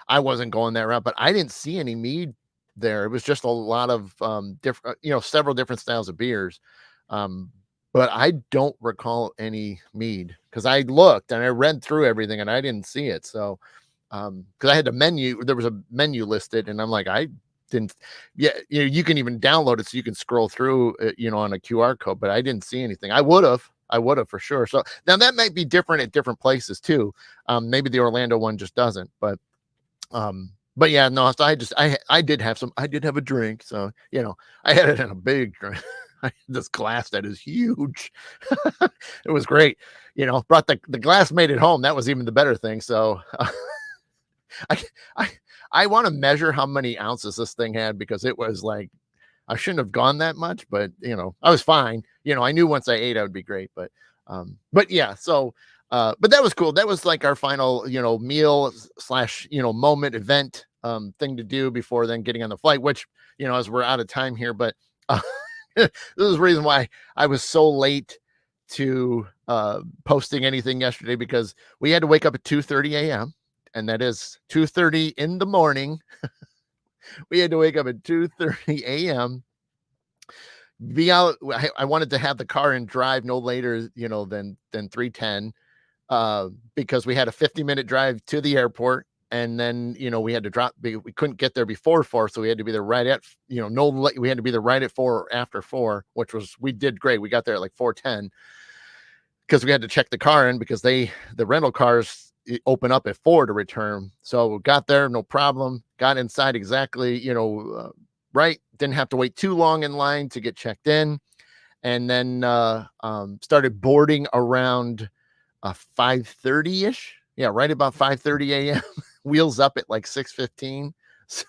I wasn't going that route, but I didn't see any mead there. It was just a lot of different, several different styles of beers. But I don't recall any mead, because I looked and I read through everything and I didn't see it. So, because I had there was a menu listed, and I'm like, I didn't. Yeah, you can even download it so you can scroll through, on a QR code. But I didn't see anything. I would have for sure. So now that might be different at different places too. Maybe the Orlando one just doesn't. But yeah, no. So I did have a drink. So I had it in a big drink. This glass that is huge. It was great. Brought the glass, made it home. That was even the better thing. So I want to measure how many ounces this thing had, because it was like, I shouldn't have gone that much, but I was fine. I knew once I ate, I would be great. But yeah, so but that was cool. That was like our final, meal / moment event thing to do before then getting on the flight, which, as we're out of time here, but this is the reason why I was so late to posting anything yesterday, because we had to wake up at 2:30 a.m. and that is 2:30 in the morning. We had to wake up at 2:30 a.m. Be out. I wanted to have the car and drive no later, than 3:10, because we had a 50-minute drive to the airport. And then, we had to drop, we couldn't get there before 4. So we had to be there right at, we had to be there right at 4 or after 4, we did great. We got there at like 4:10, because we had to check the car in, because the rental cars open up at 4 to return. So we got there, no problem. Got inside exactly, right. Didn't have to wait too long in line to get checked in. And then started boarding around 5:30 ish. Yeah, right about 5:30 a.m. Wheels up at like 6:15. So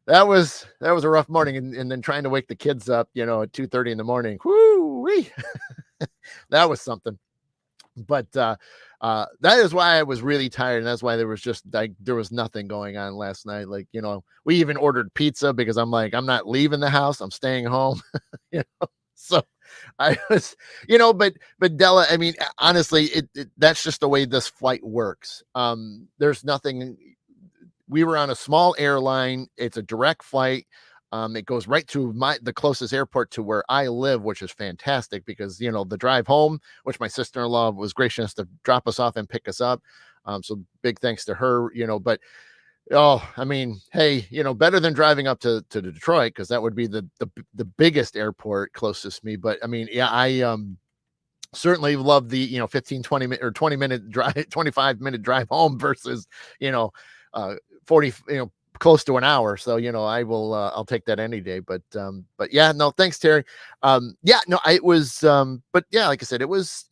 that was a rough morning, and then trying to wake the kids up, at 2:30 in the morning. Whoo-wee. That was something. But that is why I was really tired, and that's why there was just like there was nothing going on last night. Like, we even ordered pizza because I'm like, I'm not leaving the house, I'm staying home. So I was, but Della, I mean, honestly, that's just the way this flight works. There's nothing. We were on a small airline. It's a direct flight. It goes right to the closest airport to where I live, which is fantastic because the drive home, which my sister-in-law was gracious to drop us off and pick us up. So big thanks to her. But I mean, hey, better than driving up to Detroit, because that would be the biggest airport closest to me. But I mean, yeah, I certainly love the 15, 20 minute or 20-minute drive, 25-minute drive home versus you know 40, close to an hour. So I will I'll take that any day. But yeah, no, thanks, Terry. Yeah, no, it was but yeah, like I said, it was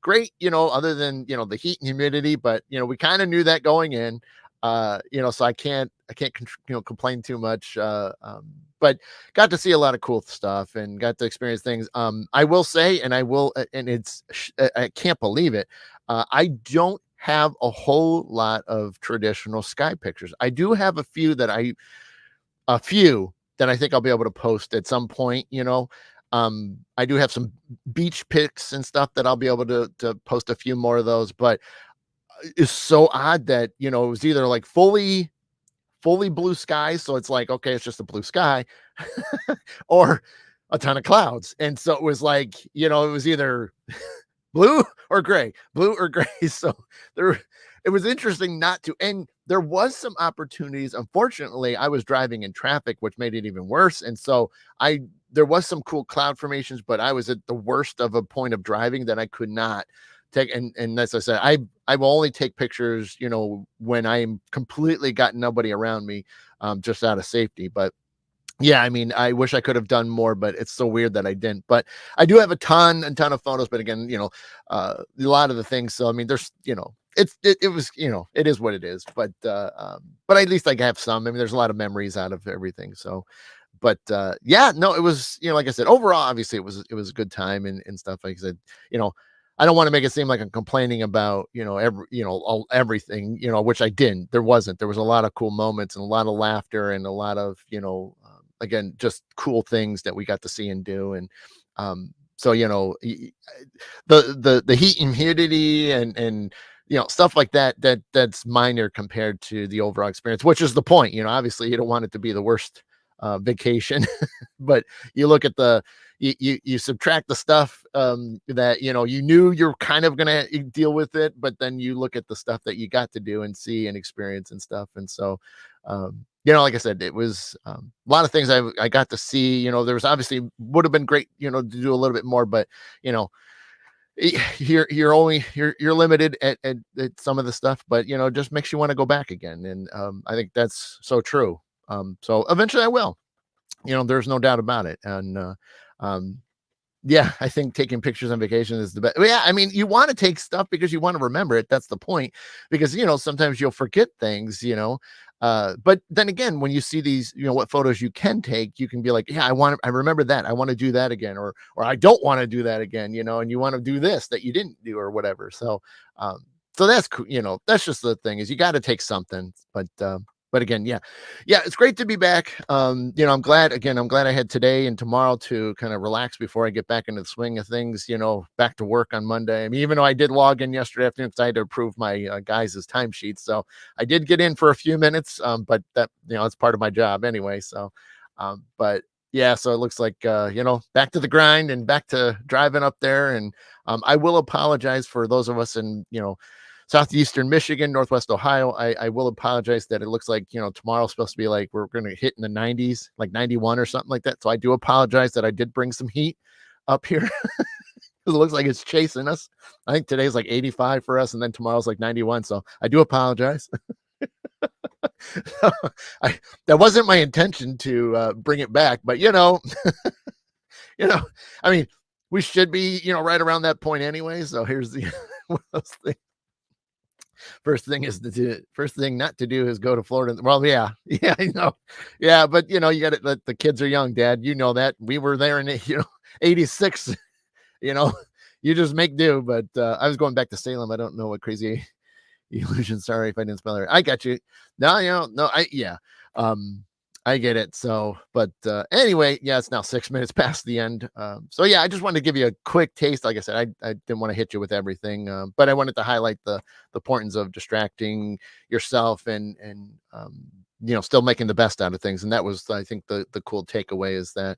great, other than the heat and humidity, but we kind of knew that going in. So I can't complain too much. But got to see a lot of cool stuff and got to experience things. I will say, and I can't believe it. I don't have a whole lot of traditional sky pictures. I do have a few that I think I'll be able to post at some point. I do have some beach pics and stuff that I'll be able to post a few more of those, but it's so odd that it was either like fully blue skies, so it's like, okay, it's just a blue sky, or a ton of clouds. And so it was like, it was either blue or gray, blue or gray. So there, it was interesting not to, and there was some opportunities. Unfortunately, I was driving in traffic, which made it even worse. And so there was some cool cloud formations, but I was at the worst of a point of driving that I could not take. And as I said, I will only take pictures, when I'm completely got nobody around me, just out of safety. But yeah, I mean, I wish I could have done more, but it's so weird that I didn't. But I do have a ton of photos. But again, a lot of the things. So I mean, there's, it was, it is what it is. But at least I have some. I mean, there's a lot of memories out of everything. So, but yeah, no, it was, like I said, overall, obviously it was a good time and stuff. Like I said, I don't want to make it seem like I'm complaining about, everything, which I didn't. There wasn't. There was a lot of cool moments and a lot of laughter and a lot of, again, just cool things that we got to see and do. And so, the heat and humidity and stuff like that's minor compared to the overall experience, which is the point. Obviously you don't want it to be the worst vacation, but you look at you subtract the stuff that you knew you're kind of gonna deal with it, but then you look at the stuff that you got to do and see and experience and stuff. And so like I said, it was a lot of things I got to see. There was obviously would have been great to do a little bit more, but you're limited at some of the stuff, but just makes you want to go back again. And I think that's so true. So eventually I will, there's no doubt about it. And yeah, I think taking pictures on vacation is the best. Yeah, I mean, you want to take stuff because you want to remember it. That's the point. Because sometimes you'll forget things. But then again, when you see these, what photos you can take, you can be like, yeah, I remember that. I want to do that again, or I don't want to do that again. And you want to do this that you didn't do or whatever. So, so that's cool. That's just the thing, is you got to take something. But again, yeah, it's great to be back. I'm glad I had today and tomorrow to kind of relax before I get back into the swing of things, back to work on Monday. I mean, even though I did log in yesterday afternoon because I had to approve my guys' timesheets. So I did get in for a few minutes, but that, it's part of my job anyway. So, but yeah, so it looks like, back to the grind and back to driving up there. And I will apologize for those of us in, Southeastern Michigan, Northwest Ohio. I will apologize that it looks like, tomorrow's supposed to be like, we're going to hit in the 90s, like 91 or something like that. So I do apologize that I did bring some heat up here. It looks like it's chasing us. I think today's like 85 for us, and then tomorrow's like 91. So I do apologize. That wasn't my intention to bring it back, but I mean, we should be, right around that point anyway. So here's the one of those things. First thing not to do is go to Florida. Well, yeah, I know. Yeah, but you got to let the kids are young, Dad. You know that we were there in 86. you just make do. But I was going back to Salem. I don't know what crazy illusion. Sorry if I didn't spell it. I got you. No, no, yeah. Um, I get it. So, but anyway, yeah, it's now 6 minutes past the end. So yeah, I just wanted to give you a quick taste. Like I said, I didn't want to hit you with everything, but I wanted to highlight the importance of distracting yourself and still making the best out of things. And that was, I think, the cool takeaway is that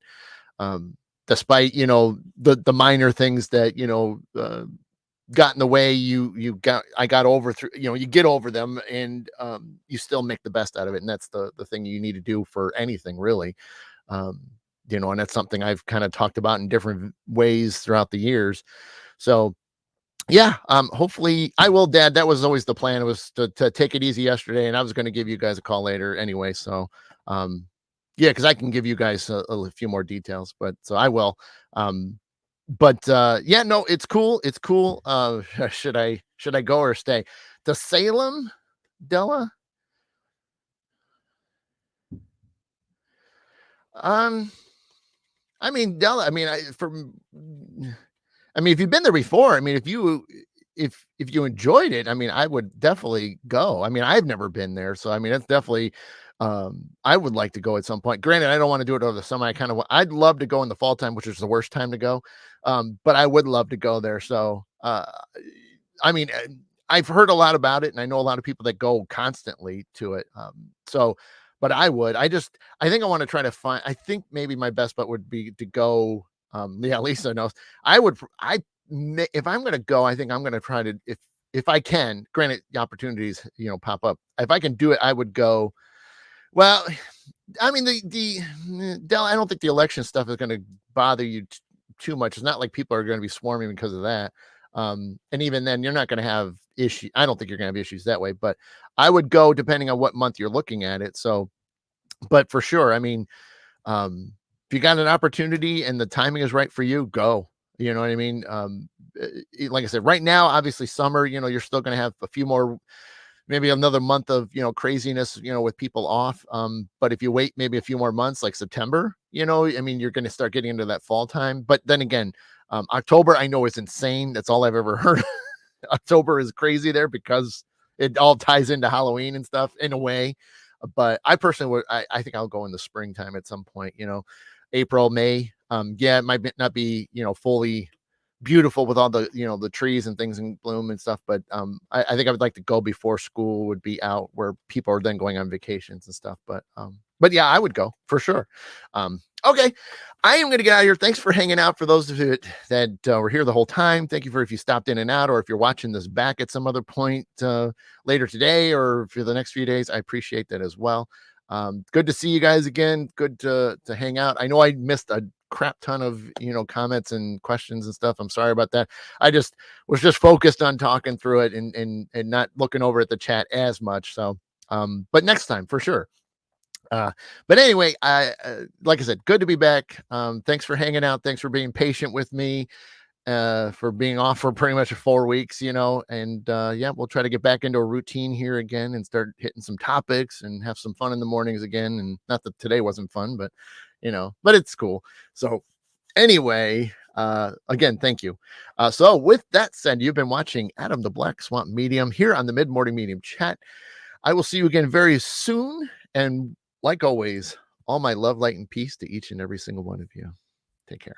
um, despite the minor things that got in the way, I got over through, you get over them, and you still make the best out of it, and that's the thing you need to do for anything, really. um and that's something I've kind of talked about in different ways throughout the years. So yeah, hopefully I will, Dad. That was always the plan. It was to take it easy yesterday, and I was going to give you guys a call later anyway. So um yeah, because I can give you guys a few more details, but so I will. um but yeah, no, it's cool, it's cool. Should I go or stay to Salem, Della? um I mean, Della, I mean, if you've been there before, I mean, if you enjoyed it, I mean, I would definitely go. I mean, I've never been there, so I mean, it's definitely I would like to go at some point. Granted, I don't want to do it over the summer. I'd love to go in the fall time, which is the worst time to go. But I would love to go there. So I mean, I've heard a lot about it, and I know a lot of people that go constantly to it. So but I think I want to try to find, I think maybe my best bet would be to go. Yeah, Lisa knows. I would, I, if I'm going to go, I think I'm going to try to, if I can, granted the opportunities, pop up. If I can do it, I would go. Well, I mean, Dell, I don't think the election stuff is going to bother you too much. It's not like people are going to be swarming because of that. And even then, you're not going to have issues. I don't think you're going to have issues that way, but I would go depending on what month you're looking at it. So, but for sure, I mean, if you got an opportunity and the timing is right for you, go. You know what I mean? Like I said, right now, obviously, summer. You're still going to have a few more, maybe another month of craziness, with people off. But if you wait maybe a few more months, like September, I mean, you're going to start getting into that fall time. But then again, October, I know, is insane. That's all I've ever heard. October is crazy there because it all ties into Halloween and stuff in a way. But I personally I think I'll go in the springtime at some point, April, May. Yeah, it might not be, fully beautiful with all the trees and things in bloom and stuff. But I think I would like to go before school would be out, where people are then going on vacations and stuff. But yeah, I would go for sure. Okay, I am going to get out of here. Thanks for hanging out. For those of you that were here the whole time, thank you for if you stopped in and out, or if you're watching this back at some other point later today, or for the next few days. I appreciate that as well. Good to see you guys again. Good to hang out. I know I missed a crap ton of comments and questions and stuff. I'm sorry about that. I was just focused on talking through it and not looking over at the chat as much. So but next time for sure. But anyway, I like I said, good to be back. Thanks for hanging out. Thanks for being patient with me, for being off for pretty much 4 weeks, and yeah, we'll try to get back into a routine here again and start hitting some topics and have some fun in the mornings again. And not that today wasn't fun, but but it's cool. So anyway, again, thank you. So with that said, you've been watching Adam the Black Swamp Medium here on the Mid Morning Medium Chat. I will see you again very soon. And like always, all my love, light, and peace to each and every single one of you. Take care.